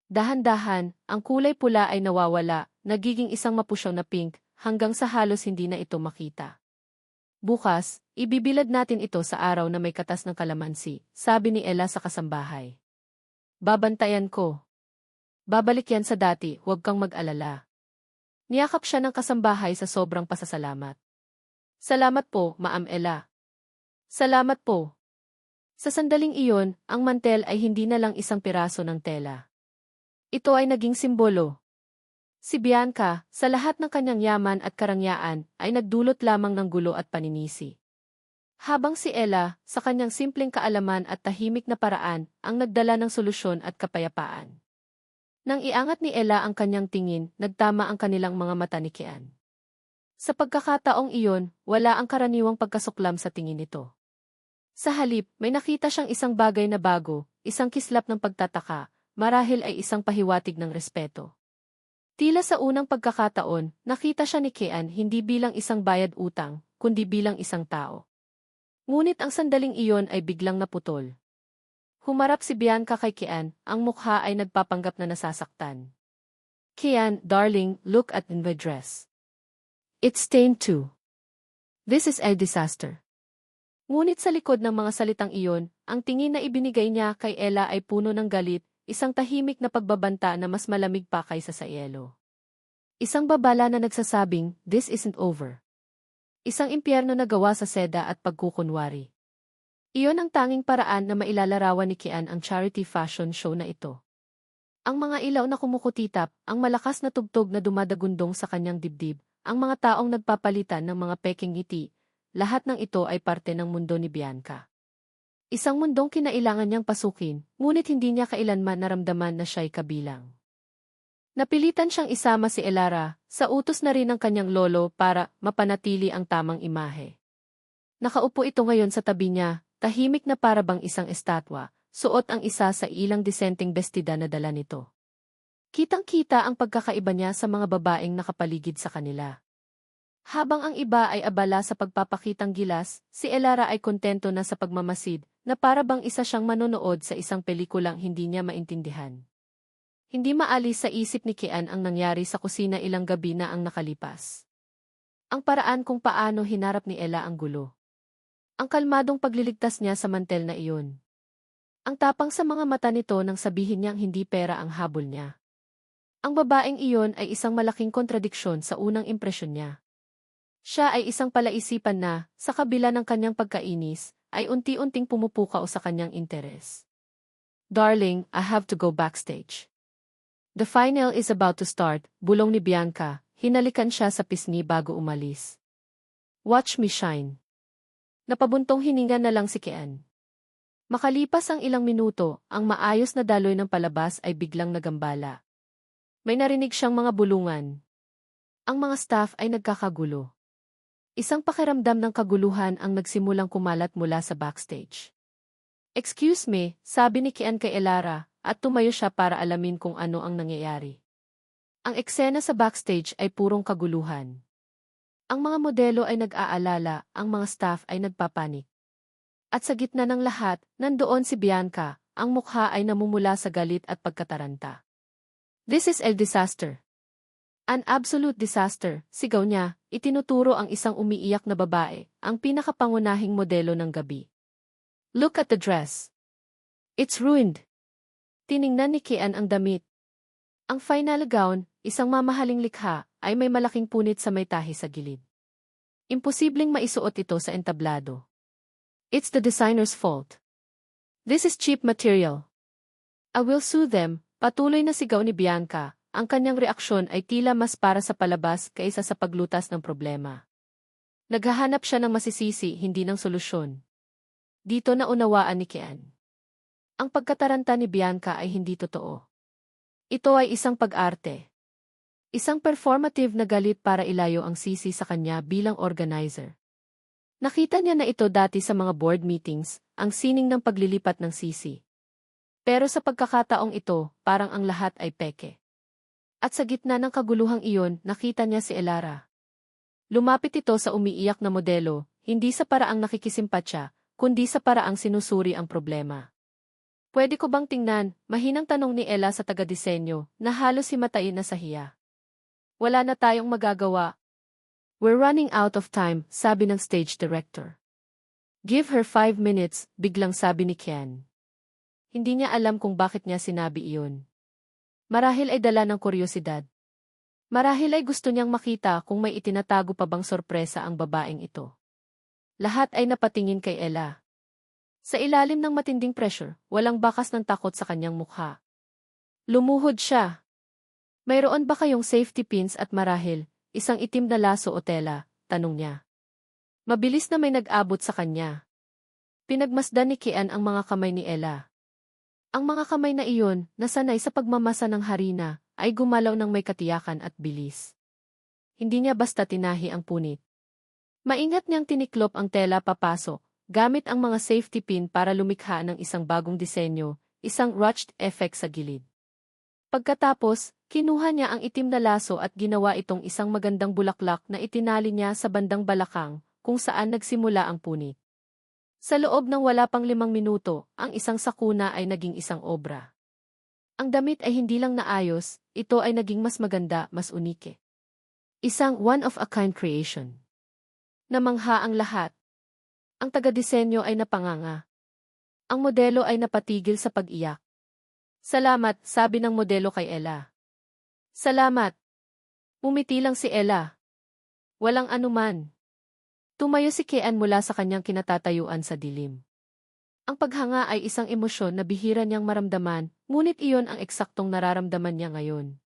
Dahan-dahan, ang kulay pula ay nawawala, nagiging isang mapusyaw na pink, hanggang sa halos hindi na ito makita. Bukas, ibibilad natin ito sa araw na may katas ng kalamansi, sabi ni Ella sa kasambahay. Babantayan ko. Babalik yan sa dati, huwag kang mag-alala. Niyakap siya ng kasambahay sa sobrang pasasalamat. Salamat po, Maam Ella. Salamat po. Sa sandaling iyon, ang mantel ay hindi na lang isang piraso ng tela. Ito ay naging simbolo. Si Bianca, sa lahat ng kanyang yaman at karangyaan, ay nagdulot lamang ng gulo at paninisi. Habang si Ella, sa kanyang simpleng kaalaman at tahimik na paraan, ang nagdala ng solusyon at kapayapaan. Nang iangat ni Ella ang kanyang tingin, nagtama ang kanilang mga mata ni Kian. Sa pagkakataong iyon, wala ang karaniwang pagkasuklam sa tingin nito. Sa halip, may nakita siyang isang bagay na bago, isang kislap ng pagtataka, marahil ay isang pahiwatig ng respeto. Tila sa unang pagkakataon, nakita siya ni Kian hindi bilang isang bayad utang, kundi bilang isang tao. Ngunit ang sandaling iyon ay biglang naputol. Humarap si Bianca kay Kian, ang mukha ay nagpapanggap na nasasaktan. Kian, darling, look at my dress. It's stained too. This is a disaster. Ngunit sa likod ng mga salitang iyon, ang tingin na ibinigay niya kay Ella ay puno ng galit, isang tahimik na pagbabanta na mas malamig pa kaysa sa yelo. Isang babala na nagsasabing, this isn't over. Isang impyerno na gawa sa seda at pagkukunwari. Iyon ang tanging paraan na mailalarawan ni Kian ang charity fashion show na ito. Ang mga ilaw na kumukutitap, ang malakas na tugtog na dumadagundong sa kanyang dibdib, ang mga taong nagpapalitan ng mga peking ngiti, lahat ng ito ay parte ng mundo ni Bianca. Isang mundong kinailangan niyang pasukin, ngunit hindi niya kailanman naramdaman na siya'y kabilang. Napilitan siyang isama si Elara, sa utos na rin ng kanyang lolo para mapanatili ang tamang imahe. Nakaupo ito ngayon sa tabi niya, tahimik na para bang isang estatwa, suot ang isa sa ilang disenteng bestida na dala nito. Kitang-kita ang pagkakaiba niya sa mga babaeng nakapaligid sa kanila. Habang ang iba ay abala sa pagpapakitang gilas, si Elara ay kontento na sa pagmamasid, na para bang isa siyang manonood sa isang pelikulang hindi niya maintindihan. Hindi maalis sa isip ni Kian ang nangyari sa kusina ilang gabi na ang nakalipas. Ang paraan kung paano hinarap ni Ella ang gulo. Ang kalmadong pagliligtas niya sa mantel na iyon. Ang tapang sa mga mata nito nang sabihin niyang hindi pera ang habol niya. Ang babaeng iyon ay isang malaking kontradiksyon sa unang impresyon niya. Siya ay isang palaisipan na, sa kabila ng kanyang pagkainis, ay unti-unting pumupukaw sa kanyang interes. "Darling, I have to go backstage. The final is about to start," bulong ni Bianca, hinalikan siya sa pisngi bago umalis. "Watch me shine." Napabuntong hininga na lang si Kian. Makalipas ang ilang minuto, ang maayos na daloy ng palabas ay biglang nagambala. May narinig siyang mga bulungan. Ang mga staff ay nagkakagulo. Isang pakiramdam ng kaguluhan ang nagsimulang kumalat mula sa backstage. "Excuse me," sabi ni Kian kay Elara, at tumayo siya para alamin kung ano ang nangyayari. Ang eksena sa backstage ay purong kaguluhan. Ang mga modelo ay nag-aalala, ang mga staff ay nagpapanik. At sa gitna ng lahat, nandoon si Bianca, ang mukha ay namumula sa galit at pagkataranta. "This is a disaster. An absolute disaster," sigaw niya, itinuturo ang isang umiiyak na babae, ang pinakapangunahing modelo ng gabi. "Look at the dress. It's ruined." Tiningnan ni Kian ang damit. Ang final gown, isang mamahaling likha, ay may malaking punit sa may tahi sa gilid. Imposibleng maisuot ito sa entablado. "It's the designer's fault. This is cheap material. I will sue them," patuloy na sigaw ni Bianca. Ang kanyang reaksyon ay tila mas para sa palabas kaysa sa paglutas ng problema. Naghahanap siya ng masisisi, hindi ng solusyon. Dito na unawaan ni Kian. Ang pagkataranta ni Bianca ay hindi totoo. Ito ay isang pag-arte. Isang performative na galit para ilayo ang sisi sa kanya bilang organizer. Nakita niya na ito dati sa mga board meetings, ang sining ng paglilipat ng sisi. Pero sa pagkakataong ito, parang ang lahat ay peke. At sa gitna ng kaguluhang iyon, nakita niya si Elara. Lumapit ito sa umiiyak na modelo, hindi sa paraang nakikisimpatya, kundi sa paraang sinusuri ang problema. "Pwede ko bang tingnan?" mahinang tanong ni Ella sa taga-disenyo, na halos himatain na sa hiya. "Wala na tayong magagawa. We're running out of time," sabi ng stage director. "Give her 5 minutes, biglang sabi ni Kian. Hindi niya alam kung bakit niya sinabi iyon. Marahil ay dala ng kuryosidad. Marahil ay gusto niyang makita kung may itinatago pa bang sorpresa ang babaeng ito. Lahat ay napatingin kay Ella. Sa ilalim ng matinding pressure, walang bakas ng takot sa kanyang mukha. Lumuhod siya. "Mayroon ba kayong safety pins at marahil, isang itim na laso o tela?" tanong niya. Mabilis na may nag-abot sa kanya. Pinagmasdan ni Kian ang mga kamay ni Ella. Ang mga kamay na iyon, nasanay sa pagmamasa ng harina, ay gumalaw ng may katiyakan at bilis. Hindi niya basta tinahi ang punit. Maingat niyang tiniklop ang tela papasok, gamit ang mga safety pin para lumikha ng isang bagong disenyo, isang ruched effect sa gilid. Pagkatapos, kinuha niya ang itim na laso at ginawa itong isang magandang bulaklak na itinali niya sa bandang balakang, kung saan nagsimula ang punit. Sa loob ng wala pang 5 minuto, ang isang sakuna ay naging isang obra. Ang damit ay hindi lang naayos, ito ay naging mas maganda, mas unike. Isang one-of-a-kind creation. Namangha ang lahat. Ang taga-disenyo ay napanganga. Ang modelo ay napatigil sa pag-iyak. "Salamat," sabi ng modelo kay Ella. "Salamat." Umiti lang si Ella. "Walang anuman." Tumayo si Kian mula sa kanyang kinatatayuan sa dilim. Ang paghanga ay isang emosyon na bihira niyang maramdaman, ngunit iyon ang eksaktong nararamdaman niya ngayon.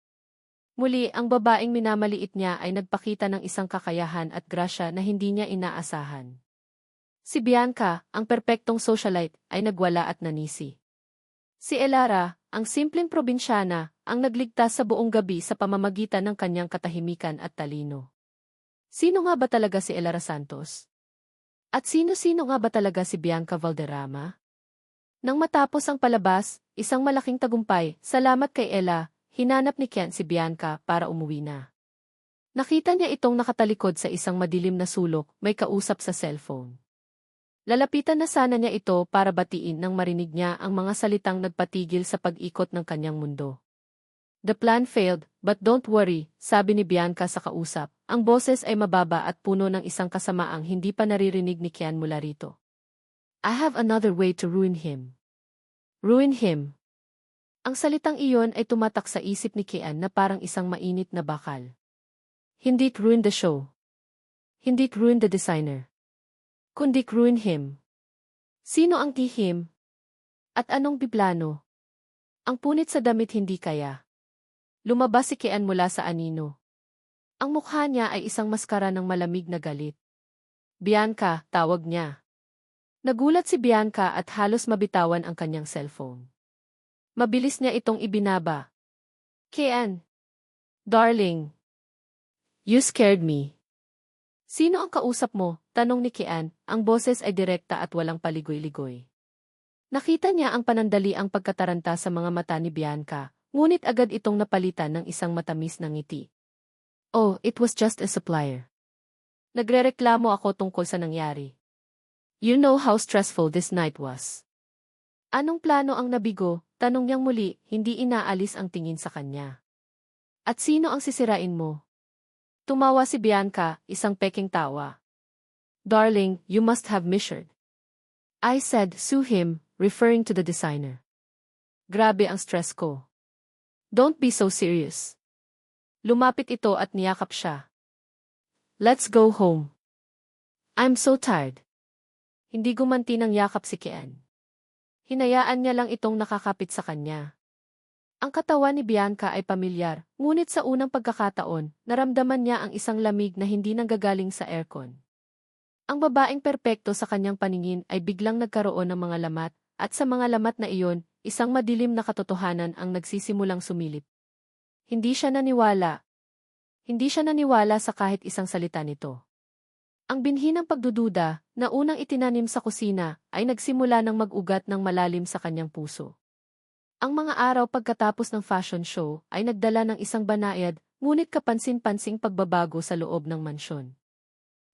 Muli, ang babaeng minamaliit niya ay nagpakita ng isang kakayahan at grasya na hindi niya inaasahan. Si Bianca, ang perpektong socialite, ay nagwala at nanisi. Si Elara, ang simpleng probinsyana, ang nagligtas sa buong gabi sa pamamagitan ng kanyang katahimikan at talino. Sino nga ba talaga si Elara Santos? At sino-sino nga ba talaga si Bianca Valderrama? Nang matapos ang palabas, isang malaking tagumpay, salamat kay Ella, hinanap ni Kian si Bianca para umuwi na. Nakita niya itong nakatalikod sa isang madilim na sulok, may kausap sa cellphone. Lalapitan na sana niya ito para batiin nang marinig niya ang mga salitang nagpatigil sa pag-ikot ng kanyang mundo. The plan failed, but don't worry, sabi ni Bianca sa kausap. Ang boses ay mababa at puno ng isang kasamaang hindi pa naririnig ni Kian mula rito. I have another way to ruin him. Ruin him. Ang salitang iyon ay tumatak sa isip ni Kian na parang isang mainit na bakal. Hindi ruin the show. Hindi ruin the designer. Kundi ruin him. Sino ang him? At anong biplano? Ang punit sa damit hindi kaya. Lumabas si Kian mula sa anino. Ang mukha niya ay isang maskara ng malamig na galit. Bianca, tawag niya. Nagulat si Bianca at halos mabitawan ang kanyang cellphone. Mabilis niya itong ibinaba. Kian. Darling. You scared me. Sino ang kausap mo? Tanong ni Kian, ang boses ay direkta at walang paligoy-ligoy. Nakita niya ang panandaliang pagkataranta sa mga mata ni Bianca, ngunit agad itong napalitan ng isang matamis na ngiti. Oh, it was just a supplier. Nagrereklamo ako tungkol sa nangyari. You know how stressful this night was. Anong plano ang nabigo? Tanong niyang muli, hindi inaalis ang tingin sa kanya. At sino ang sisirain mo? Tumawa si Bianca, isang peking tawa. Darling, you must have measured. I said, sue him, referring to the designer. Grabe ang stress ko. Don't be so serious. Lumapit ito at niyakap siya. Let's go home. I'm so tired. Hindi gumanti ng yakap si Kian. Hinayaan niya lang itong nakakapit sa kanya. Ang katawan ni Bianca ay pamilyar, ngunit sa unang pagkakataon, naramdaman niya ang isang lamig na hindi nanggagaling sa aircon. Ang babaeng perpekto sa kanyang paningin ay biglang nagkaroon ng mga lamat, at sa mga lamat na iyon, isang madilim na katotohanan ang nagsisimulang sumilip. Hindi siya naniwala. Hindi siya naniwala sa kahit isang salita nito. Ang binhi ng pagdududa, na unang itinanim sa kusina, ay nagsimula ng mag-ugat ng malalim sa kanyang puso. Ang mga araw pagkatapos ng fashion show ay nagdala ng isang banayad, ngunit kapansin-pansing pagbabago sa loob ng mansyon.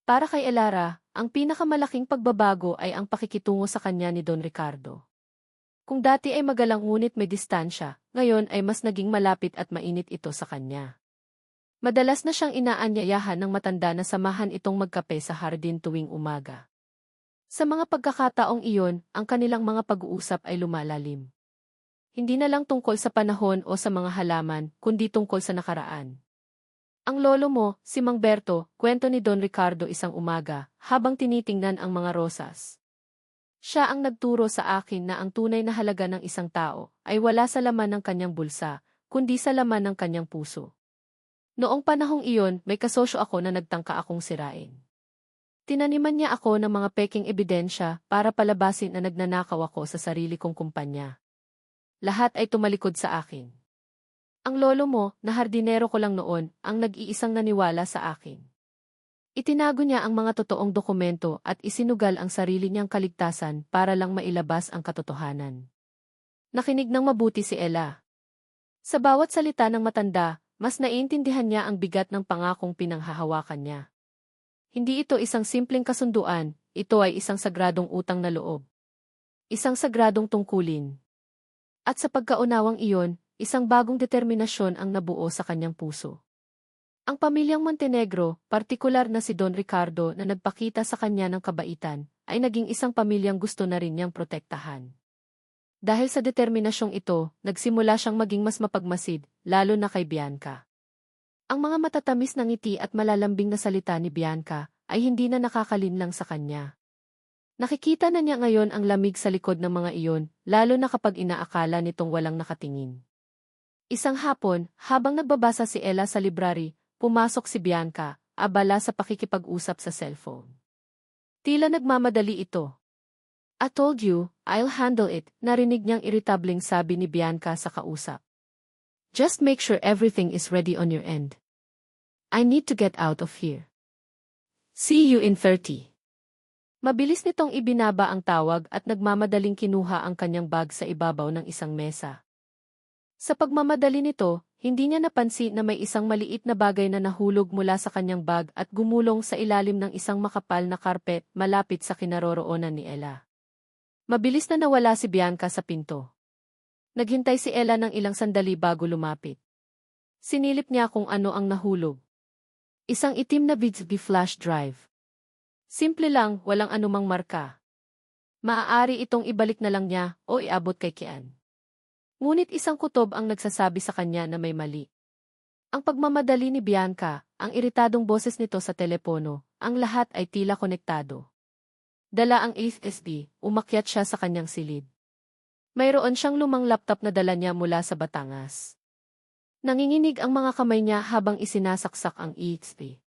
Para kay Elara, ang pinakamalaking pagbabago ay ang pakikitungo sa kanya ni Don Ricardo. Kung dati ay magalang ngunit may distansya, ngayon ay mas naging malapit at mainit ito sa kanya. Madalas na siyang inaanyayahan ng matanda na samahan itong magkape sa hardin tuwing umaga. Sa mga pagkakataong iyon, ang kanilang mga pag-uusap ay lumalalim. Hindi na lang tungkol sa panahon o sa mga halaman, kundi tungkol sa nakaraan. Ang lolo mo, si Mang Berto, kwento ni Don Ricardo isang umaga, habang tinitingnan ang mga rosas. Siya ang nagturo sa akin na ang tunay na halaga ng isang tao ay wala sa laman ng kanyang bulsa, kundi sa laman ng kanyang puso. Noong panahong iyon, may kasosyo ako na nagtangka akong sirain. Tinaniman niya ako ng mga peking ebidensya para palabasin na nagnanakaw ako sa sarili kong kumpanya. Lahat ay tumalikod sa akin. Ang lolo mo, na hardinero ko lang noon, ang nag-iisang naniwala sa akin. Itinago niya ang mga totoong dokumento at isinugal ang sarili niyang kaligtasan para lang mailabas ang katotohanan. Nakinig ng mabuti si Ella. Sa bawat salita ng matanda, mas naiintindihan niya ang bigat ng pangakong pinanghahawakan niya. Hindi ito isang simpleng kasunduan, ito ay isang sagradong utang na loob. Isang sagradong tungkulin. At sa pagkaunawang iyon, isang bagong determinasyon ang nabuo sa kanyang puso. Ang pamilyang Montenegro, partikular na si Don Ricardo na nagpakita sa kanya ng kabaitan, ay naging isang pamilyang gusto na rin niyang protektahan. Dahil sa determinasyong ito, nagsimula siyang maging mas mapagmasid, lalo na kay Bianca. Ang mga matatamis na ngiti at malalambing na salita ni Bianca ay hindi na nakakalinlang sa kanya. Nakikita na niya ngayon ang lamig sa likod ng mga iyon, lalo na kapag inaakala nitong walang nakatingin. Isang hapon, habang nagbabasa si Ella sa library, pumasok si Bianca, abala sa pakikipag-usap sa cellphone. Tila nagmamadali ito. "I told you, I'll handle it," narinig niyang iritableng sabi ni Bianca sa kausap. "Just make sure everything is ready on your end. I need to get out of here. See you in 30. Mabilis nitong ibinaba ang tawag at nagmamadaling kinuha ang kanyang bag sa ibabaw ng isang mesa. Sa pagmamadali nito, hindi niya napansin na may isang maliit na bagay na nahulog mula sa kanyang bag at gumulong sa ilalim ng isang makapal na karpet malapit sa kinaroroonan ni Ella. Mabilis na nawala si Bianca sa pinto. Naghintay si Ella ng ilang sandali bago lumapit. Sinilip niya kung ano ang nahulog. Isang itim na VGA flash drive. Simple lang, walang anumang marka. Maaari itong ibalik na lang niya o iabot kay Kian. Ngunit isang kutob ang nagsasabi sa kanya na may mali. Ang pagmamadali ni Bianca, ang iritadong boses nito sa telepono, ang lahat ay tila konektado. Dala ang SSD, umakyat siya sa kanyang silid. Mayroon siyang lumang laptop na dala niya mula sa Batangas. Nanginginig ang mga kamay niya habang isinasaksak ang SSD.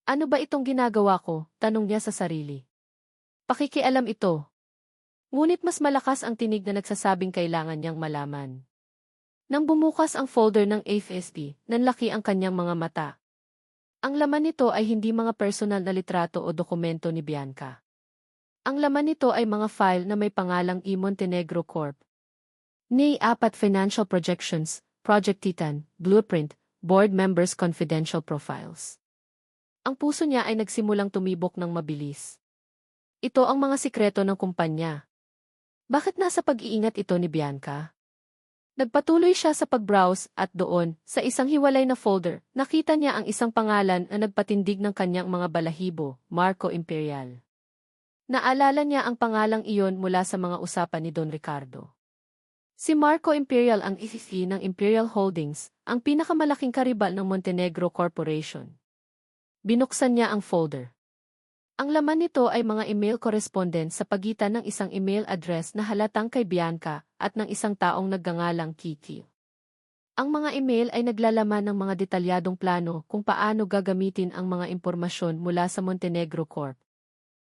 "Ano ba itong ginagawa ko?" tanong niya sa sarili. Pakikialam ito. Ngunit mas malakas ang tinig na nagsasabing kailangan niyang malaman. Nang bumukas ang folder ng SSD, nanlaki ang kanyang mga mata. Ang laman nito ay hindi mga personal na litrato o dokumento ni Bianca. Ang laman nito ay mga file na may pangalang E. Montenegro Corp. NI-4 Financial Projections, Project Titan, Blueprint, Board Members' Confidential Profiles. Ang puso niya ay nagsimulang tumibok ng mabilis. Ito ang mga sikreto ng kumpanya. Bakit nasa pag-iingat ito ni Bianca? Nagpatuloy siya sa pag-browse at doon, sa isang hiwalay na folder, nakita niya ang isang pangalan na nagpatindig ng kanyang mga balahibo, Marco Imperial. Naalala niya ang pangalang iyon mula sa mga usapan ni Don Ricardo. Si Marco Imperial ang ECC ng Imperial Holdings, ang pinakamalaking karibal ng Montenegro Corporation. Binuksan niya ang folder. Ang laman nito ay mga email correspondence sa pagitan ng isang email address na halatang kay Bianca at ng isang taong nagngangalang Kiki. Ang mga email ay naglalaman ng mga detalyadong plano kung paano gagamitin ang mga impormasyon mula sa Montenegro Corp.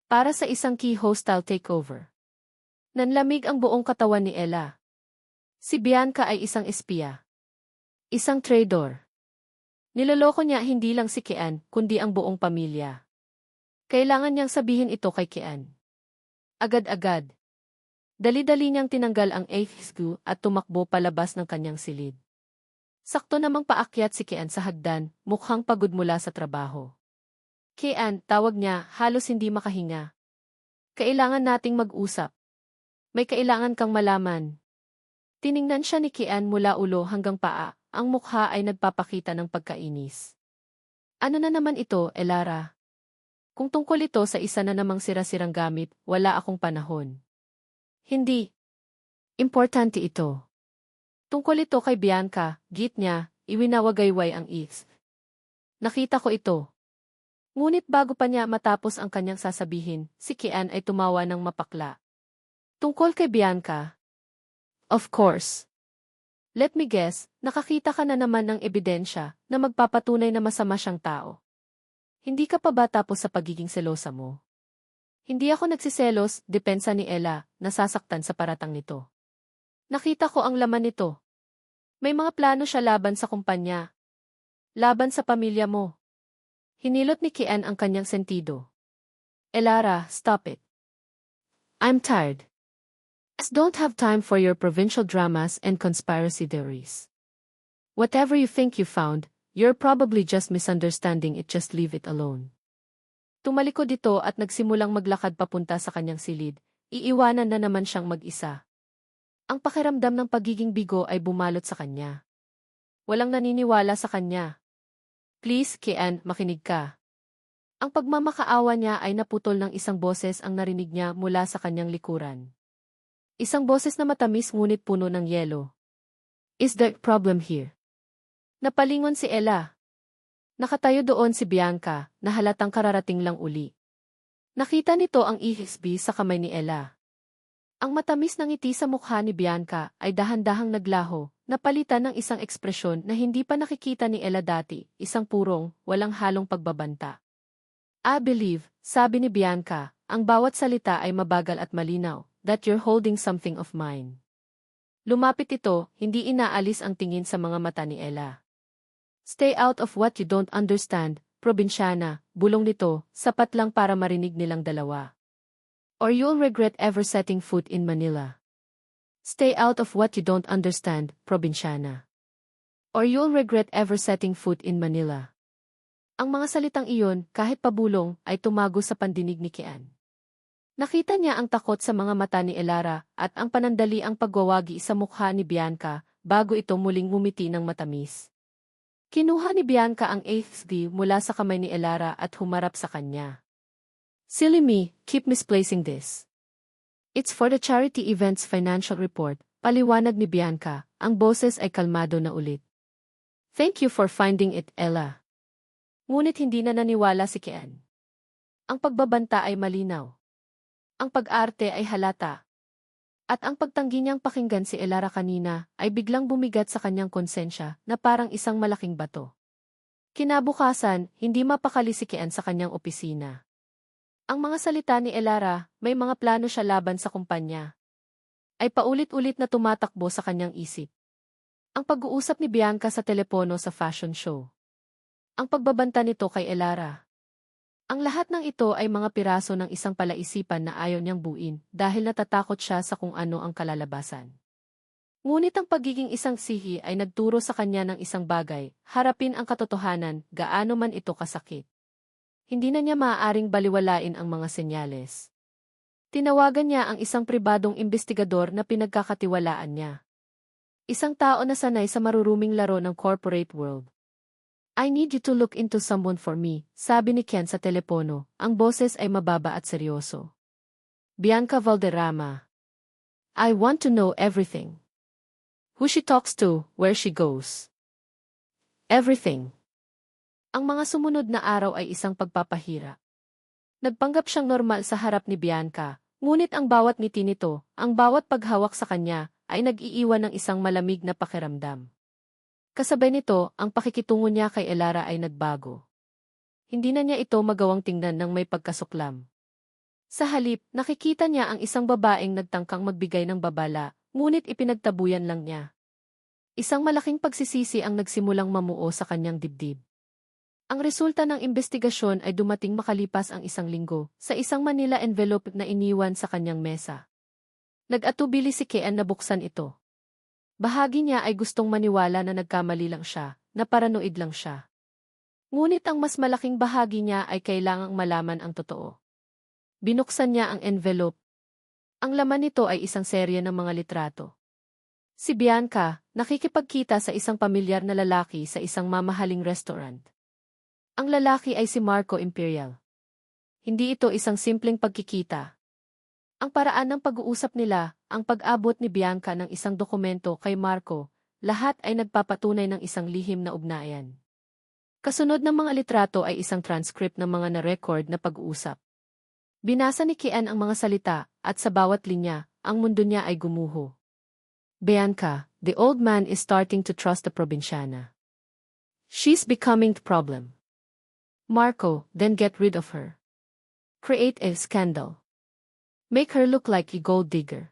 Para sa isang key hostile takeover. Nanlamig ang buong katawan ni Ella. Si Bianca ay isang espiya. Isang traitor. Niloloko niya hindi lang si Kian, kundi ang buong pamilya. Kailangan niyang sabihin ito kay Kian. Agad-agad. Dali-dali niyang tinanggal ang SSD at tumakbo palabas ng kanyang silid. Sakto namang paakyat si Kian sa hagdan, mukhang pagod mula sa trabaho. "Kian," tawag niya, halos hindi makahinga. "Kailangan nating mag-usap. May kailangan kang malaman." Tiningnan siya ni Kian mula ulo hanggang paa, ang mukha ay nagpapakita ng pagkainis. "Ano na naman ito, Elara? Kung tungkol ito sa isa na namang sira-sirang gamit, wala akong panahon." "Hindi. Importante ito. Tungkol ito kay Bianca," git niya, iwinawagayway ang is. "Nakita ko ito." Ngunit bago pa niya matapos ang kanyang sasabihin, si Kian ay tumawa ng mapakla. "Tungkol kay Bianca? Of course. Let me guess, nakakita ka na naman ng ebidensya na magpapatunay na masama siyang tao. Hindi ka pa ba tapos sa pagiging selosa mo?" "Hindi ako nagsiselos," depensa ni Ella, nasasaktan sa paratang nito. "Nakita ko ang laman nito. May mga plano siya laban sa kumpanya. Laban sa pamilya mo." Hinilot ni Kian ang kanyang sentido. "Elara, stop it. I'm tired. I don't have time for your provincial dramas and conspiracy theories. Whatever you think you found, you're probably just misunderstanding it. Just leave it alone." Tumalikod ito at nagsimulang maglakad papunta sa kanyang silid, iiwanan na naman siyang mag-isa. Ang pakiramdam ng pagiging bigo ay bumalot sa kanya. Walang naniniwala sa kanya. "Please, Kian, makinig ka." Ang pagmamakaawa niya ay naputol ng isang boses ang narinig niya mula sa kanyang likuran. Isang boses na matamis ngunit puno ng yelo. "Is there a problem here?" Napalingon si Ella. Nakatayo doon si Bianca, na halatang kararating lang uli. Nakita nito ang ESB sa kamay ni Ella. Ang matamis na ngiti sa mukha ni Bianca ay dahan-dahang naglaho, napalitan ng isang ekspresyon na hindi pa nakikita ni Ella dati, isang purong, walang halong pagbabanta. I believe, sabi ni Bianca, ang bawat salita ay mabagal at malinaw, that you're holding something of mine. Lumapit ito, hindi inaalis ang tingin sa mga mata ni Ella. Stay out of what you don't understand, probinsyana, bulong nito, sapat lang para marinig nilang dalawa. Or you'll regret ever setting foot in Manila. Stay out of what you don't understand, probinsyana. Or you'll regret ever setting foot in Manila. Ang mga salitang iyon, kahit pabulong, ay tumago sa pandinig ni Kian. Nakita niya ang takot sa mga mata ni Elara at ang panandali ang pagwawagi sa mukha ni Bianca bago ito muling ngumiti ng matamis. Kinuha ni Bianca ang HD mula sa kamay ni Elara at humarap sa kanya. Silly me, keep misplacing this. It's for the charity event's financial report, paliwanag ni Bianca, ang boses ay kalmado na ulit. Thank you for finding it, Ella. Ngunit hindi na naniwala si Kian. Ang pagbabanta ay malinaw. Ang pag-arte ay halata. At ang pagtanggi niyang pakinggan si Elara kanina ay biglang bumigat sa kanyang konsensya na parang isang malaking bato. Kinabukasan, hindi mapakali si Kian sa kanyang opisina. Ang mga salita ni Elara, may mga plano siya laban sa kumpanya, ay paulit-ulit na tumatakbo sa kanyang isip. Ang pag-uusap ni Bianca sa telepono sa fashion show. Ang pagbabanta nito kay Elara. Ang lahat ng ito ay mga piraso ng isang palaisipan na ayaw niyang buuin dahil natatakot siya sa kung ano ang kalalabasan. Ngunit ang pagiging isang sihi ay nagturo sa kanya ng isang bagay, harapin ang katotohanan, gaano man ito kasakit. Hindi na niya maaaring baliwalain ang mga senyales. Tinawagan niya ang isang pribadong investigador na pinagkakatiwalaan niya. Isang tao na sanay sa maruruming laro ng corporate world. I need you to look into someone for me, sabi ni Ken sa telepono, ang boses ay mababa at seryoso. Bianca Valderrama. I want to know everything. Who she talks to, where she goes. Everything. Ang mga sumunod na araw ay isang pagpapahira. Nagpanggap siyang normal sa harap ni Bianca, ngunit ang bawat ngiti nito, ang bawat paghawak sa kanya, ay nag-iiwan ng isang malamig na pakiramdam. Kasabay nito, ang pakikitungo niya kay Elara ay nagbago. Hindi na niya ito magawang tingnan ng may pagkasuklam. Sa halip, nakikita niya ang isang babaeng nagtangkang magbigay ng babala, ngunit ipinagtabuyan lang niya. Isang malaking pagsisisi ang nagsimulang mamuo sa kanyang dibdib. Ang resulta ng investigasyon ay dumating makalipas ang isang linggo, sa isang Manila envelope na iniwan sa kanyang mesa. Nag-atubili si Kian na buksan ito. Bahagi niya ay gustong maniwala na nagkamali lang siya, na paranoid lang siya. Ngunit ang mas malaking bahagi niya ay kailangang malaman ang totoo. Binuksan niya ang envelope. Ang laman nito ay isang serye ng mga litrato. Si Bianca, nakikipagkita sa isang pamilyar na lalaki sa isang mamahaling restaurant. Ang lalaki ay si Marco Imperial. Hindi ito isang simpleng pagkikita. Ang paraan ng pag-uusap nila, ang pag-abot ni Bianca ng isang dokumento kay Marco, lahat ay nagpapatunay ng isang lihim na ugnayan. Kasunod ng mga litrato ay isang transcript ng mga na-record na pag-uusap. Binasa ni Kian ang mga salita, at sa bawat linya, ang mundo niya ay gumuho. Bianca, the old man is starting to trust the probinsyana. She's becoming the problem. Marco, then get rid of her. Create a scandal. Make her look like a gold digger.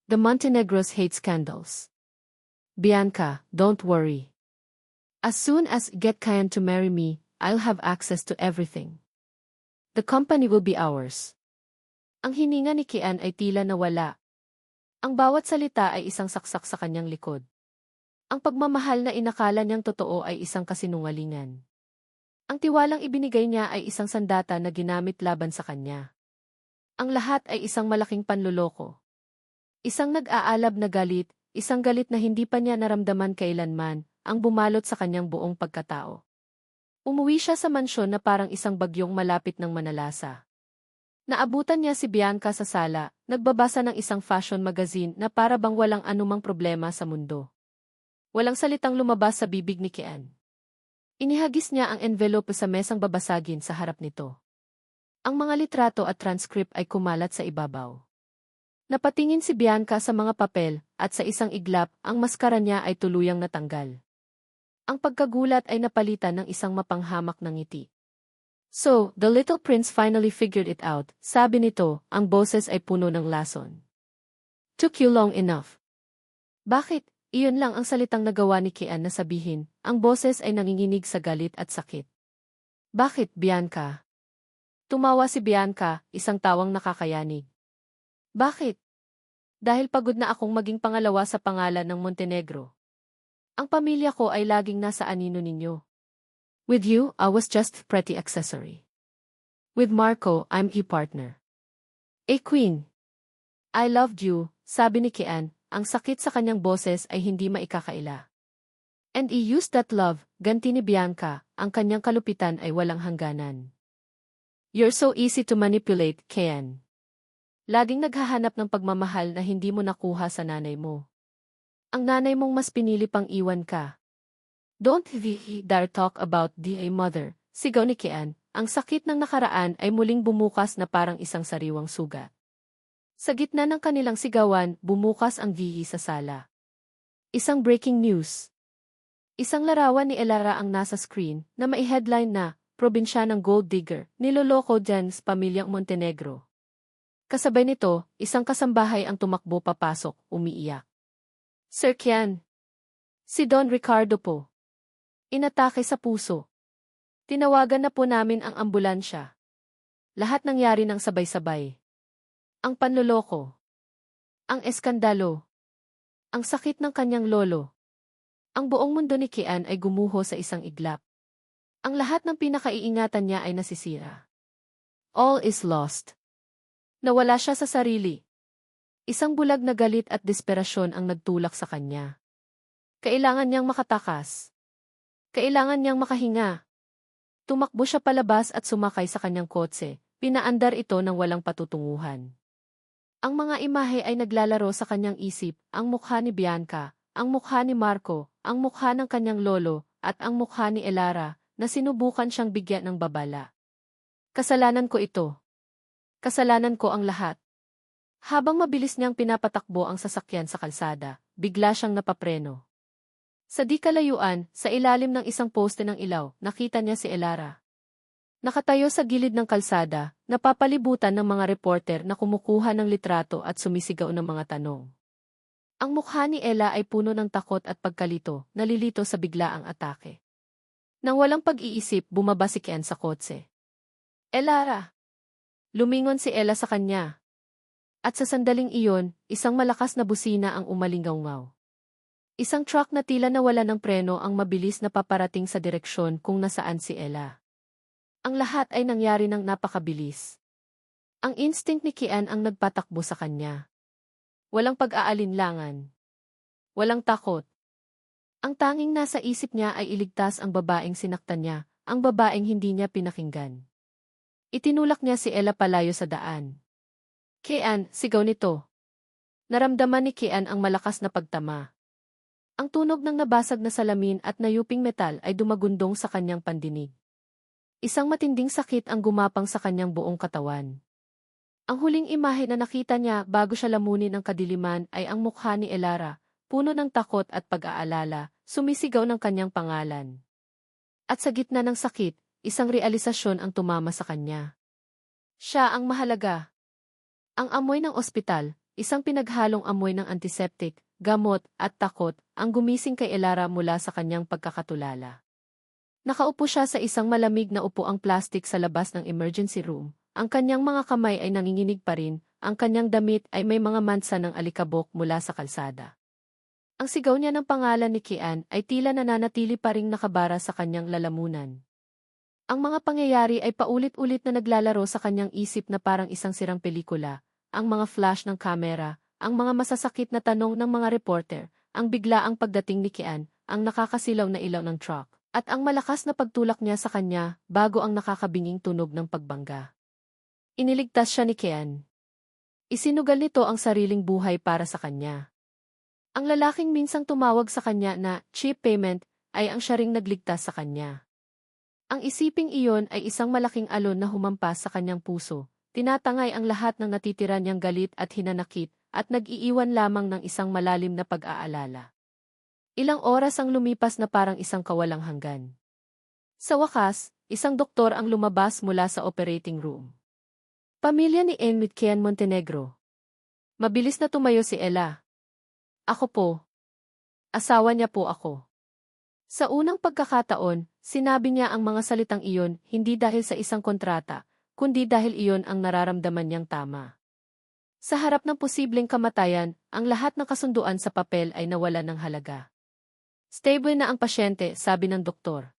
The Montenegros hate scandals. Bianca, don't worry. As soon as I get Kian to marry me, I'll have access to everything. The company will be ours. Ang hininga ni Kian ay tila nawala. Ang bawat salita ay isang saksak sa kanyang likod. Ang pagmamahal na inakala niyang totoo ay isang kasinungalingan. Ang tiwalang ibinigay niya ay isang sandata na ginamit laban sa kanya. Ang lahat ay isang malaking panloloko. Isang nag-aalab na galit, isang galit na hindi pa niya naramdaman kailanman, ang bumalot sa kanyang buong pagkatao. Umuwi siya sa mansyon na parang isang bagyong malapit ng manalasa. Naabutan niya si Bianca sa sala, nagbabasa ng isang fashion magazine na para bang walang anumang problema sa mundo. Walang salitang lumabas sa bibig ni Kian. Inihagis niya ang envelope sa mesang babasagin sa harap nito. Ang mga litrato at transcript ay kumalat sa ibabaw. Napatingin si Bianca sa mga papel, at sa isang iglap, ang maskara niya ay tuluyang natanggal. Ang pagkagulat ay napalitan ng isang mapanghamak na ngiti. So, the little prince finally figured it out, sabi nito, ang boses ay puno ng lason. Took you long enough. Bakit? Iyon lang ang salitang nagawa ni Kian na sabihin, ang boses ay nanginginig sa galit at sakit. Bakit, Bianca? Tumawa si Bianca, isang tawang nakakayanig. Bakit? Dahil pagod na akong maging pangalawa sa pangalan ng Montenegro. Ang pamilya ko ay laging nasa anino ninyo. With you, I was just pretty accessory. With Marco, I'm a partner. A queen. I loved you, sabi ni Kian, ang sakit sa kanyang boses ay hindi maikakaila. And I used that love, ganti ni Bianca, ang kanyang kalupitan ay walang hangganan. You're so easy to manipulate, Kian. Laging naghahanap ng pagmamahal na hindi mo nakuha sa nanay mo. Ang nanay mong mas pinili pang iwan ka. Don't dare talk about the mother, sigaw ni Kian, ang sakit ng nakaraan ay muling bumukas na parang isang sariwang sugat. Sa gitna ng kanilang sigawan, bumukas ang vihi sa sala. Isang breaking news. Isang larawan ni Elara ang nasa screen na may headline na, Probinsya ng Gold Digger, niloloko dyan sa pamilyang Montenegro. Kasabay nito, isang kasambahay ang tumakbo papasok, umiiyak. Sir Kian. Si Don Ricardo po. Inatake sa puso. Tinawagan na po namin ang ambulansya. Lahat nangyari ng sabay-sabay. Ang panloloko. Ang eskandalo. Ang sakit ng kanyang lolo. Ang buong mundo ni Kian ay gumuho sa isang iglap. Ang lahat ng pinakaiingatan niya ay nasisira. All is lost. Nawala siya sa sarili. Isang bulag na galit at desperasyon ang nagtulak sa kanya. Kailangan niyang makatakas. Kailangan niyang makahinga. Tumakbo siya palabas at sumakay sa kanyang kotse, pinaandar ito ng walang patutunguhan. Ang mga imahe ay naglalaro sa kanyang isip, ang mukha ni Bianca, ang mukha ni Marco, ang mukha ng kanyang lolo, at ang mukha ni Elara, na sinubukan siyang bigyan ng babala. Kasalanan ko ito. Kasalanan ko ang lahat. Habang mabilis niyang pinapatakbo ang sasakyan sa kalsada, bigla siyang napapreno. Sa di kalayuan, sa ilalim ng isang poste ng ilaw, nakita niya si Elara. Nakatayo sa gilid ng kalsada, napapalibutan ng mga reporter na kumukuha ng litrato at sumisigaw ng mga tanong. Ang mukha ni Ella ay puno ng takot at pagkalito, nalilito sa biglaang atake. Nang walang pag-iisip, bumaba si Kian sa kotse. Elara! Lumingon si Ella sa kanya. At sa sandaling iyon, isang malakas na busina ang umalingaw-ngaw. Isang truck na tila nawala ng preno ang mabilis na paparating sa direksyon kung nasaan si Ella. Ang lahat ay nangyari ng napakabilis. Ang instinct ni Kian ang nagpatakbo sa kanya. Walang pag-aalinlangan. Walang takot. Ang tanging nasa isip niya ay iligtas ang babaeng sinaktan niya, ang babaeng hindi niya pinakinggan. Itinulak niya si Ella palayo sa daan. Kian, sigaw nito. Naramdaman ni Kian ang malakas na pagtama. Ang tunog ng nabasag na salamin at nayuping metal ay dumagundong sa kanyang pandinig. Isang matinding sakit ang gumapang sa kanyang buong katawan. Ang huling imahe na nakita niya bago siya lamunin ng kadiliman ay ang mukha ni Elara, puno ng takot at pag-aalala, sumisigaw ng kanyang pangalan. At sa gitna ng sakit, isang realisasyon ang tumama sa kanya. Siya ang mahalaga. Ang amoy ng ospital, isang pinaghalong amoy ng antiseptic, gamot, at takot, ang gumising kay Elara mula sa kanyang pagkakatulala. Nakaupo siya sa isang malamig na upuang plastik sa labas ng emergency room. Ang kanyang mga kamay ay nanginginig pa rin, ang kanyang damit ay may mga mansa ng alikabok mula sa kalsada. Ang sigaw niya ng pangalan ni Kian ay tila nananatili pa ring nakabara sa kanyang lalamunan. Ang mga pangyayari ay paulit-ulit na naglalaro sa kanyang isip na parang isang sirang pelikula, ang mga flash ng kamera, ang mga masasakit na tanong ng mga reporter, ang biglaang pagdating ni Kian, ang nakakasilaw na ilaw ng truck, at ang malakas na pagtulak niya sa kanya bago ang nakakabinging tunog ng pagbangga. Iniligtas siya ni Kian. Isinugal nito ang sariling buhay para sa kanya. Ang lalaking minsang tumawag sa kanya na cheap payment ay ang siya ring nagligtas sa kanya. Ang isiping iyon ay isang malaking alon na humampas sa kanyang puso, tinatangay ang lahat ng natitira niyang galit at hinanakit, at nag-iiwan lamang ng isang malalim na pag-aalala. Ilang oras ang lumipas na parang isang kawalang hanggan. Sa wakas, isang doktor ang lumabas mula sa operating room. Pamilya ni Enrique Kian Montenegro. Mabilis na tumayo si Ella. Ako po. Asawa niya po ako. Sa unang pagkakataon, sinabi niya ang mga salitang iyon hindi dahil sa isang kontrata, kundi dahil iyon ang nararamdaman niyang tama. Sa harap ng posibleng kamatayan, ang lahat ng kasunduan sa papel ay nawala ng halaga. Stable na ang pasyente, sabi ng doktor.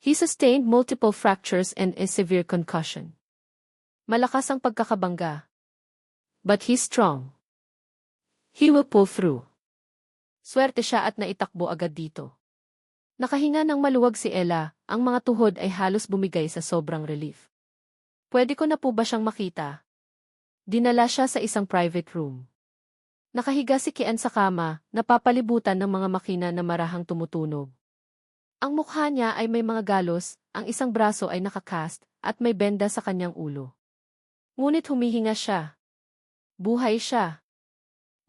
He sustained multiple fractures and a severe concussion. Malakas ang pagkakabangga. But he's strong. He will pull through. Swerte siya at naitakbo agad dito. Nakahinga ng maluwag si Ella, ang mga tuhod ay halos bumigay sa sobrang relief. Pwede ko na po ba siyang makita? Dinala siya sa isang private room. Nakahiga si Kian sa kama, napapalibutan ng mga makina na marahang tumutunog. Ang mukha niya ay may mga galos, ang isang braso ay nakakast, at may benda sa kanyang ulo. Ngunit humihinga siya. Buhay siya.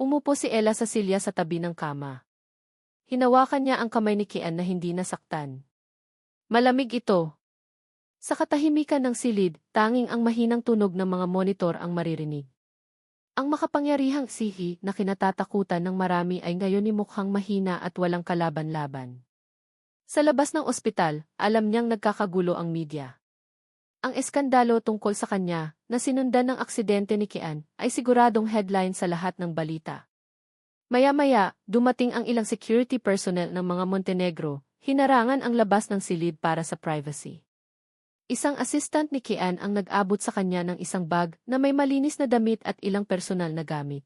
Umupo si Ella sa silya sa tabi ng kama. Hinawakan niya ang kamay ni Kian na hindi nasaktan. Malamig ito. Sa katahimikan ng silid, tanging ang mahinang tunog ng mga monitor ang maririnig. Ang makapangyarihang sihi na kinatatakutan ng marami ay ngayon ni mukhang mahina at walang kalaban-laban. Sa labas ng ospital, alam niyang nagkakagulo ang media. Ang eskandalo tungkol sa kanya, na sinundan ng aksidente ni Kian, ay siguradong headline sa lahat ng balita. Maya-maya, dumating ang ilang security personnel ng mga Montenegro, hinarangan ang labas ng silid para sa privacy. Isang assistant ni Kian ang nag-abot sa kanya ng isang bag na may malinis na damit at ilang personal na gamit.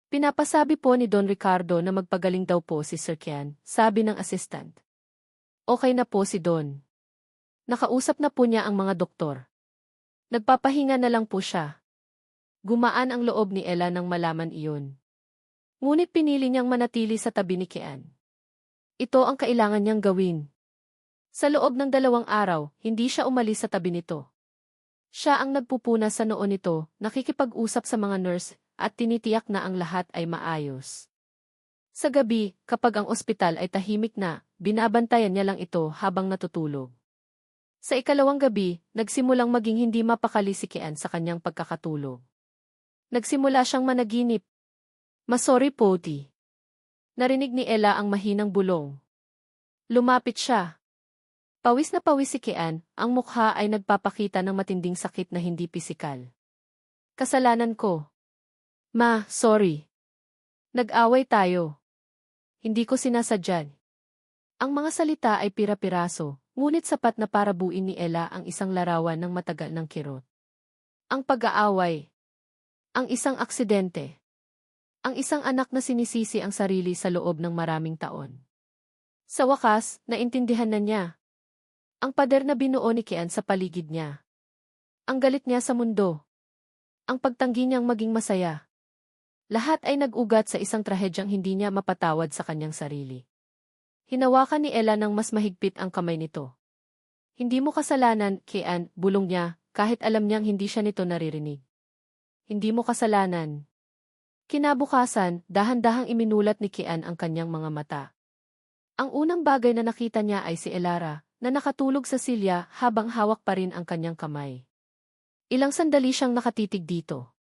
Pinapasabi po ni Don Ricardo na magpagaling daw po si Sir Kian, sabi ng assistant. Okay na po si Don. Nakausap na po niya ang mga doktor. Nagpapahinga na lang po siya. Gumaan ang loob ni Ella nang malaman iyon. Ngunit pinili niyang manatili sa tabi ni Kian. Ito ang kailangan niyang gawin. Sa loob ng 2 araw, hindi siya umalis sa tabi nito. Siya ang nagpupuna sa noo nito, nakikipag-usap sa mga nurse, at tinitiyak na ang lahat ay maayos. Sa gabi, kapag ang ospital ay tahimik na, binabantayan niya lang ito habang natutulog. Sa ikalawang gabi, nagsimulang maging hindi mapakali si Kian sa kanyang pagkakatulog. Nagsimula siyang managinip. Masori po, Ti. Narinig ni Ella ang mahinang bulong. Lumapit siya. Pawis na pawis si Kian, ang mukha ay nagpapakita ng matinding sakit na hindi pisikal. Kasalanan ko. Ma, sorry. Nag-away tayo. Hindi ko sinasadya. Ang mga salita ay pira-piraso, ngunit sapat na para buuin ni Ella ang isang larawan ng matagal ng kirot. Ang pag-aaway. Ang isang aksidente. Ang isang anak na sinisisi ang sarili sa loob ng maraming taon. Sa wakas, naintindihan na niya. Ang pader na binuo ni Kian sa paligid niya. Ang galit niya sa mundo. Ang pagtanggi niyang maging masaya. Lahat ay nag-ugat sa isang trahedyang hindi niya mapatawad sa kanyang sarili. Hinawakan ni Ella ng mas mahigpit ang kamay nito. Hindi mo kasalanan, Kian, bulong niya, kahit alam niyang hindi siya nito naririnig. Hindi mo kasalanan. Kinabukasan, dahan-dahang iminulat ni Kian ang kanyang mga mata. Ang unang bagay na nakita niya ay si Elara, na nakatulog sa silya habang hawak pa rin ang kanyang kamay. Ilang sandali siyang nakatitig dito.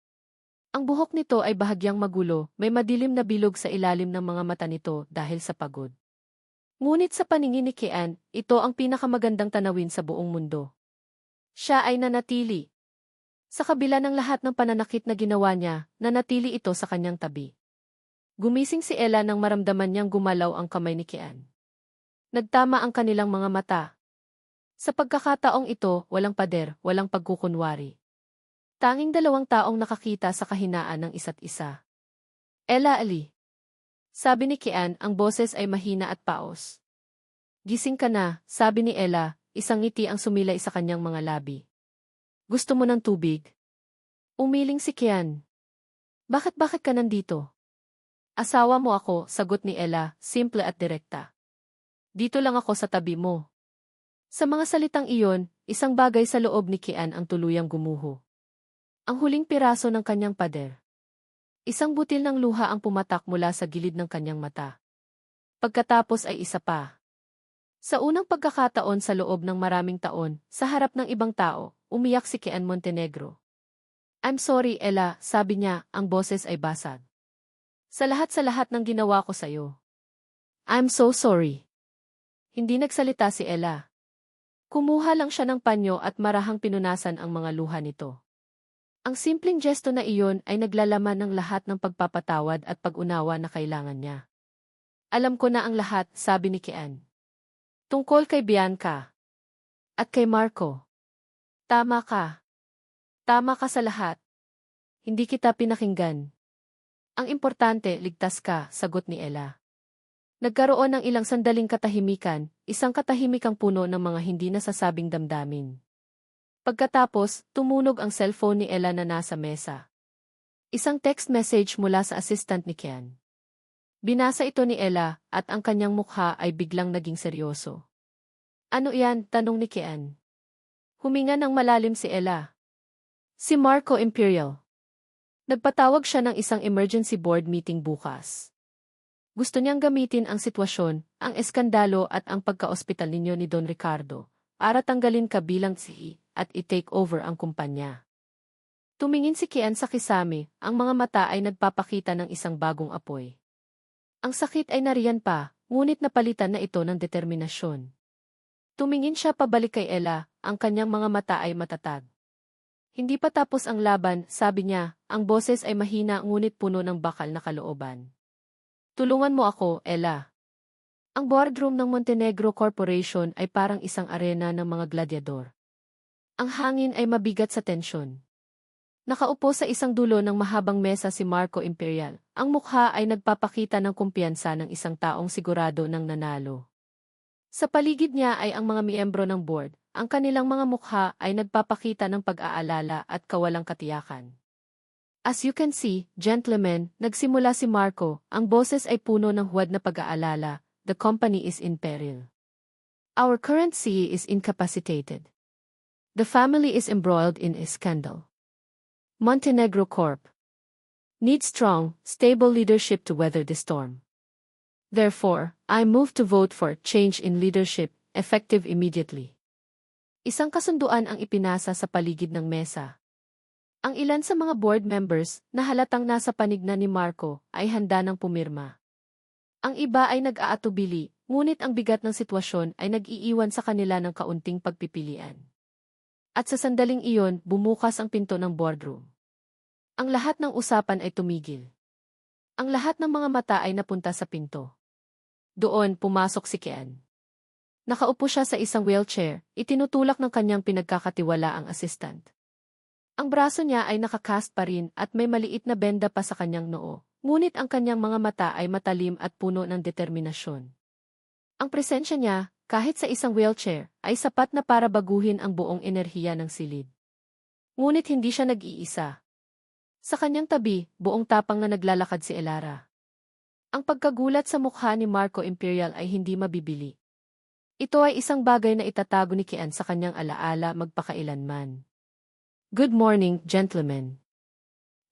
Ang buhok nito ay bahagyang magulo, may madilim na bilog sa ilalim ng mga mata nito dahil sa pagod. Ngunit sa paningin ni Kian, ito ang pinakamagandang tanawin sa buong mundo. Siya ay nanatili. Sa kabila ng lahat ng pananakit na ginawa niya, nanatili ito sa kanyang tabi. Gumising si Ella nang maramdaman niyang gumalaw ang kamay ni Kian. Nagtama ang kanilang mga mata. Sa pagkakataong ito, walang pader, walang pagkukunwari. Tanging 2 taong nakakita sa kahinaan ng isa't isa. Ella Ali. Sabi ni Kian, ang boses ay mahina at paos. Gising ka na, sabi ni Ella, isang ngiti ang sumilay sa kanyang mga labi. Gusto mo ng tubig? Umiling si Kian. Bakit ka nandito? Asawa mo ako, sagot ni Ella, simple at direkta. Dito lang ako sa tabi mo. Sa mga salitang iyon, isang bagay sa loob ni Kian ang tuluyang gumuho. Ang huling piraso ng kanyang pader. Isang butil ng luha ang pumatak mula sa gilid ng kanyang mata. Pagkatapos ay isa pa. Sa unang pagkakataon sa loob ng maraming taon, sa harap ng ibang tao, umiyak si Kian Montenegro. I'm sorry, Ella, sabi niya, ang boses ay basag. Sa lahat ng ginawa ko sa'yo. I'm so sorry. Hindi nagsalita si Ella. Kumuha lang siya ng panyo at marahang pinunasan ang mga luha nito. Ang simpleng gesto na iyon ay naglalaman ng lahat ng pagpapatawad at pag-unawa na kailangan niya. Alam ko na ang lahat, sabi ni Kian. Tungkol kay Bianca. At kay Marco. Tama ka. Tama ka sa lahat. Hindi kita pinakinggan. Ang importante, ligtas ka, sagot ni Ella. Nagkaroon ng ilang sandaling katahimikan, isang katahimikang puno ng mga hindi nasasabing damdamin. Pagkatapos, tumunog ang cellphone ni Ella na nasa mesa. Isang text message mula sa assistant ni Kian. Binasa ito ni Ella at ang kanyang mukha ay biglang naging seryoso. Ano yan? Tanong ni Kian. Huminga ng malalim si Ella. Si Marco Imperial. Nagpatawag siya ng isang emergency board meeting bukas. Gusto niyang gamitin ang sitwasyon, ang eskandalo at ang pagka-ospital ninyo ni Don Ricardo para tanggalin ka bilang CEO at i-take over ang kumpanya. Tumingin si Kian sa kisame, ang mga mata ay nagpapakita ng isang bagong apoy. Ang sakit ay nariyan pa, ngunit napalitan na ito ng determinasyon. Tumingin siya pabalik kay Ella, ang kanyang mga mata ay matatag. Hindi pa tapos ang laban, sabi niya, ang boses ay mahina ngunit puno ng bakal na kalooban. Tulungan mo ako, Ella. Ang boardroom ng Montenegro Corporation ay parang isang arena ng mga gladyador. Ang hangin ay mabigat sa tensyon. Nakaupo sa isang dulo ng mahabang mesa si Marco Imperial. Ang mukha ay nagpapakita ng kumpiyansa ng isang taong sigurado ng nanalo. Sa paligid niya ay ang mga miyembro ng board. Ang kanilang mga mukha ay nagpapakita ng pag-aalala at kawalang katiyakan. As you can see, gentlemen, nagsimula si Marco, ang boses ay puno ng huwad na pag-aalala, the company is in peril. Our current CEO is incapacitated. The family is embroiled in a scandal. Montenegro Corp. needs strong, stable leadership to weather the storm. Therefore, I move to vote for change in leadership, effective immediately. Isang kasunduan ang ipinasa sa paligid ng mesa. Ang ilan sa mga board members, na halatang nasa panig na ni Marco, ay handa ng pumirma. Ang iba ay nag-aatubili, ngunit ang bigat ng sitwasyon ay nag-iiwan sa kanila ng kaunting pagpipilian. At sa sandaling iyon, bumukas ang pinto ng boardroom. Ang lahat ng usapan ay tumigil. Ang lahat ng mga mata ay napunta sa pinto. Doon, pumasok si Kian. Nakaupo siya sa isang wheelchair, itinutulak ng kanyang pinagkakatiwalaang assistant. Ang braso niya ay nakakast pa rin at may maliit na benda pa sa kanyang noo, ngunit ang kanyang mga mata ay matalim at puno ng determinasyon. Ang presensya niya, kahit sa isang wheelchair, ay sapat na para baguhin ang buong enerhiya ng silid. Ngunit hindi siya nag-iisa. Sa kanyang tabi, buong tapang na naglalakad si Elara. Ang pagkagulat sa mukha ni Marco Imperial ay hindi mabibili. Ito ay isang bagay na itatago ni Kian sa kanyang alaala magpakailanman. Good morning, gentlemen.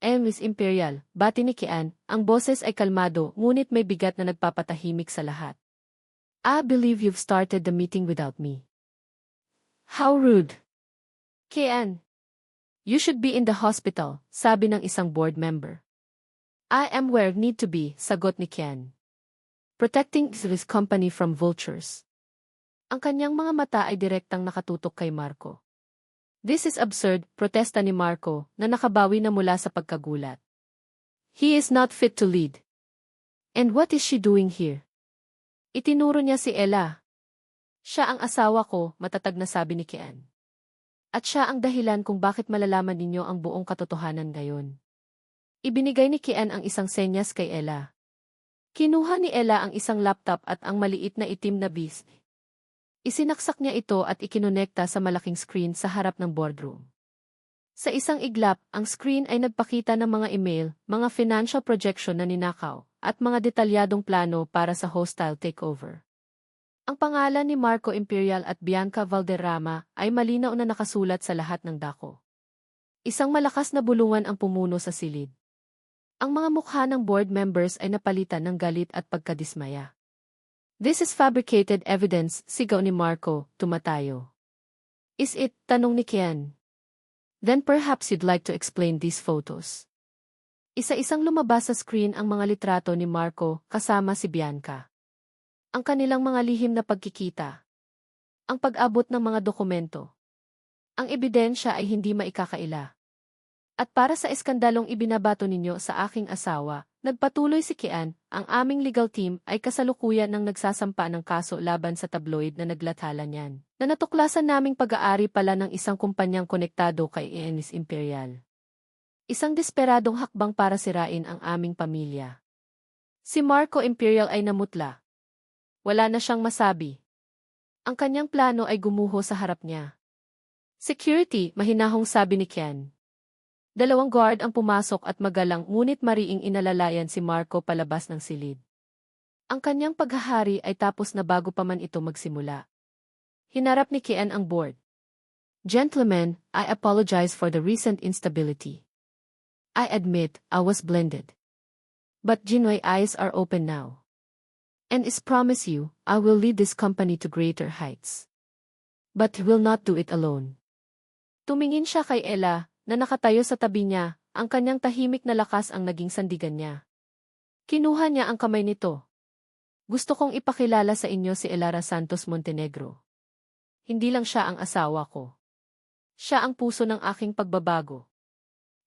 Miss Imperial, bati ni Kian, ang boses ay kalmado ngunit may bigat na nagpapatahimik sa lahat. I believe you've started the meeting without me. How rude. Kian. You should be in the hospital, sabi ng isang board member. I am where need to be, sagot ni Kian. Protecting his company from vultures. Ang kanyang mga mata ay direktang nakatutok kay Marco. This is absurd, protesta ni Marco, na nakabawi na mula sa pagkagulat. He is not fit to lead. And what is she doing here? Itinuro niya si Ella. Siya ang asawa ko, matatag na sabi ni Kian. At siya ang dahilan kung bakit malalaman ninyo ang buong katotohanan ngayon. Ibinigay ni Kian ang isang senyas kay Ella. Kinuha ni Ella ang isang laptop at ang maliit na itim na bis. Isinaksak niya ito at ikinonekta sa malaking screen sa harap ng boardroom. Sa isang iglap, ang screen ay nagpakita ng mga email, mga financial projection na ninakaw, at mga detalyadong plano para sa hostile takeover. Ang pangalan ni Marco Imperial at Bianca Valderrama ay malinaw na nakasulat sa lahat ng dako. Isang malakas na bulungan ang pumuno sa silid. Ang mga mukha ng board members ay napalitan ng galit at pagkadismaya. "This is fabricated evidence," sigaw ni Marco, tumatayo. "Is it?" tanong ni Kian. "Then perhaps you'd like to explain these photos." Isa-isang lumabas sa screen ang mga litrato ni Marco kasama si Bianca. Ang kanilang mga lihim na pagkikita. Ang pag-abot ng mga dokumento. Ang ebidensya ay hindi maikakaila. At para sa eskandalong ibinabato ninyo sa aking asawa, nagpatuloy si Kian, ang aming legal team ay kasalukuyan ng nagsasampa ng kaso laban sa tabloid na naglathala niyan. Na natuklasan naming pag-aari pala ng isang kumpanyang konektado kay Ennis Imperial. Isang desperadong hakbang para sirain ang aming pamilya. Si Marco Imperial ay namutla. Wala na siyang masabi. Ang kanyang plano ay gumuho sa harap niya. "Security," mahinahong sabi ni Kian. 2 guard ang pumasok at magalang ngunit mariing inalalayan si Marco palabas ng silid. Ang kanyang paghahari ay tapos na bago pa man ito magsimula. Hinarap ni Kian ang board. "Gentlemen, I apologize for the recent instability. I admit I was blinded. But my eyes are open now. And I promise you, I will lead this company to greater heights. But will not do it alone." Tumingin siya kay Ella, na nakatayo sa tabi niya, ang kanyang tahimik na lakas ang naging sandigan niya. Kinuha niya ang kamay nito. "Gusto kong ipakilala sa inyo si Elara Santos Montenegro. Hindi lang siya ang asawa ko. Siya ang puso ng aking pagbabago.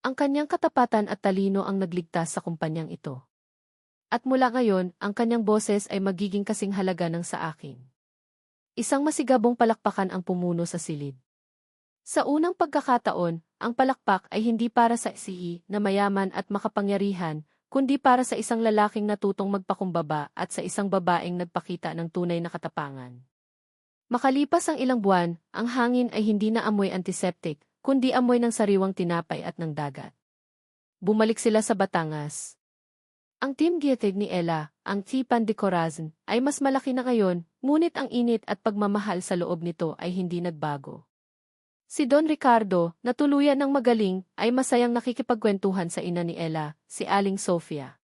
Ang kanyang katapatan at talino ang nagligtas sa kumpanyang ito. At mula ngayon, ang kanyang boses ay magiging kasing halaga ng sa akin." Isang masigabong palakpakan ang pumuno sa silid. Sa unang pagkakataon, ang palakpak ay hindi para sa CEO na mayaman at makapangyarihan, kundi para sa isang lalaking natutong magpakumbaba at sa isang babaeng nagpakita ng tunay na katapangan. Makalipas ang ilang buwan, ang hangin ay hindi na amoy antiseptic, kundi amoy ng sariwang tinapay at ng dagat. Bumalik sila sa Batangas. Ang team gitid ni Ella, ang Tipan de Corazon, ay mas malaki na ngayon, ngunit ang init at pagmamahal sa loob nito ay hindi nagbago. Si Don Ricardo, na tuluyan ng magaling, ay masayang nakikipagkwentuhan sa ina ni Ella, si Aling Sofia.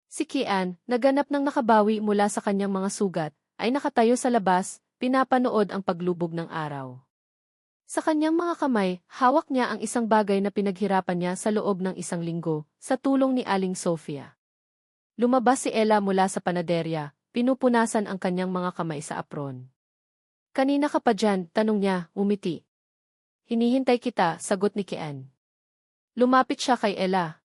Si Kian, naganap ng nakabawi mula sa kanyang mga sugat, ay nakatayo sa labas, pinapanood ang paglubog ng araw. Sa kanyang mga kamay, hawak niya ang isang bagay na pinaghirapan niya sa loob ng 1 linggo, sa tulong ni Aling Sofia. Lumabas si Ella mula sa panaderya, pinupunasan ang kanyang mga kamay sa apron. "Kanina ka pa dyan?" tanong niya, umiti. "Hinihintay kita," sagot ni Kian. Lumapit siya kay Ella.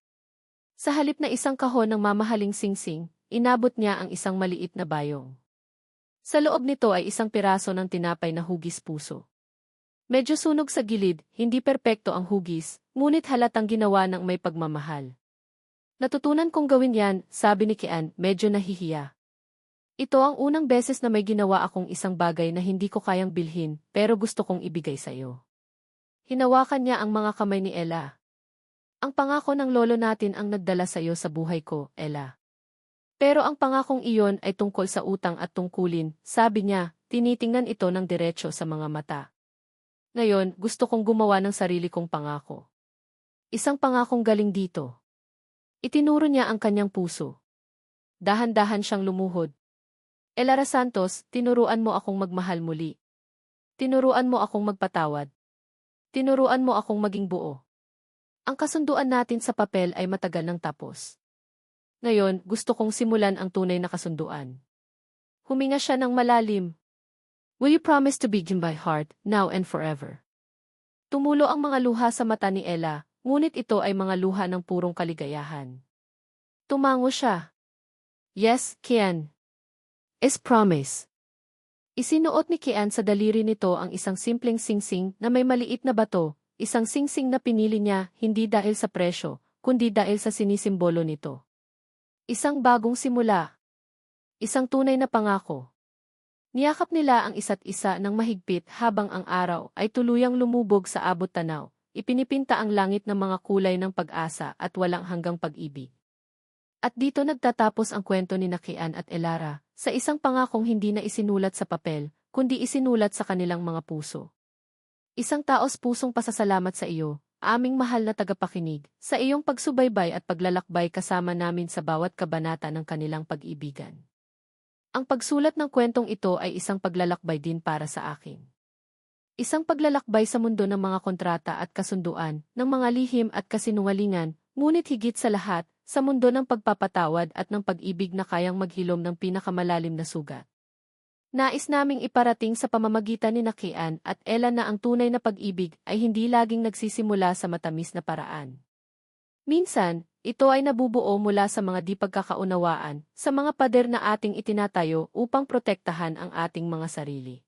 Sa halip na isang kahon ng mamahaling singsing, inabot niya ang isang maliit na bayong. Sa loob nito ay isang piraso ng tinapay na hugis puso. Medyo sunog sa gilid, hindi perpekto ang hugis, ngunit halatang ginawa ng may pagmamahal. "Natutunan kong gawin yan," sabi ni Kian, medyo nahihiya. "Ito ang unang beses na may ginawa akong isang bagay na hindi ko kayang bilhin, pero gusto kong ibigay sa'yo." Hinawakan niya ang mga kamay ni Ella. "Ang pangako ng lolo natin ang nagdala sa iyo sa buhay ko, Ella. Pero ang pangakong iyon ay tungkol sa utang at tungkulin," sabi niya, tinitingnan ito ng diretso sa mga mata. "Ngayon, gusto kong gumawa ng sarili kong pangako. Isang pangakong galing dito." Itinuro niya ang kanyang puso. Dahan-dahan siyang lumuhod. "Elara Santos, tinuruan mo akong magmahal muli. Tinuruan mo akong magpatawad. Tinuruan mo akong maging buo. Ang kasunduan natin sa papel ay matagal nang tapos. Ngayon, gusto kong simulan ang tunay na kasunduan." Huminga siya ng malalim. "Will you promise to begin by heart, now and forever?" Tumulo ang mga luha sa mata ni Ella, ngunit ito ay mga luha ng purong kaligayahan. Tumango siya. "Yes, Kian. Is promise." Isinuot ni Kian sa daliri nito ang isang simpleng singsing na may maliit na bato, isang singsing na pinili niya hindi dahil sa presyo, kundi dahil sa sinisimbolo nito. Isang bagong simula. Isang tunay na pangako. Niyakap nila ang isa't isa ng mahigpit habang ang araw ay tuluyang lumubog sa abot tanaw, ipinipinta ang langit ng mga kulay ng pag-asa at walang hanggang pag-ibig. At dito nagtatapos ang kwento ni Kian at Elara, sa isang pangakong hindi na isinulat sa papel, kundi isinulat sa kanilang mga puso. Isang taos pusong pasasalamat sa iyo, aming mahal na tagapakinig, sa iyong pagsubaybay at paglalakbay kasama namin sa bawat kabanata ng kanilang pag-ibigan. Ang pagsulat ng kwentong ito ay isang paglalakbay din para sa akin. Isang paglalakbay sa mundo ng mga kontrata at kasunduan, ng mga lihim at kasinungalingan, ngunit higit sa lahat, sa mundo ng pagpapatawad at ng pag-ibig na kayang maghilom ng pinakamalalim na sugat. Nais naming iparating sa pamamagitan ni Kian at Ella na ang tunay na pag-ibig ay hindi laging nagsisimula sa matamis na paraan. Minsan, ito ay nabubuo mula sa mga di pagkakaunawaan, sa mga pader na ating itinatayo upang protektahan ang ating mga sarili.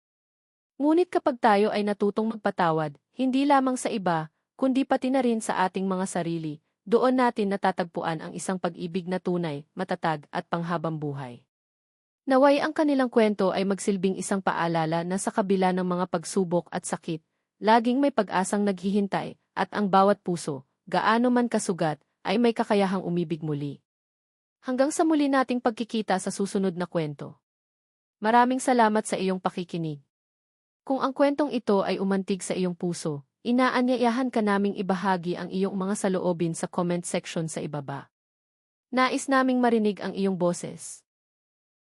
Ngunit kapag tayo ay natutong magpatawad, hindi lamang sa iba, kundi pati na rin sa ating mga sarili, doon natin natatagpuan ang isang pag-ibig na tunay, matatag at panghabang buhay. Naway ang kanilang kwento ay magsilbing isang paalala na sa kabila ng mga pagsubok at sakit, laging may pag-asang naghihintay, at ang bawat puso, gaano man kasugat, ay may kakayahang umibig muli. Hanggang sa muli nating pagkikita sa susunod na kwento. Maraming salamat sa iyong pakikinig. Kung ang kwentong ito ay umantig sa iyong puso, inaanyayahan ka naming ibahagi ang iyong mga saloobin sa comment section sa ibaba. Nais naming marinig ang iyong boses.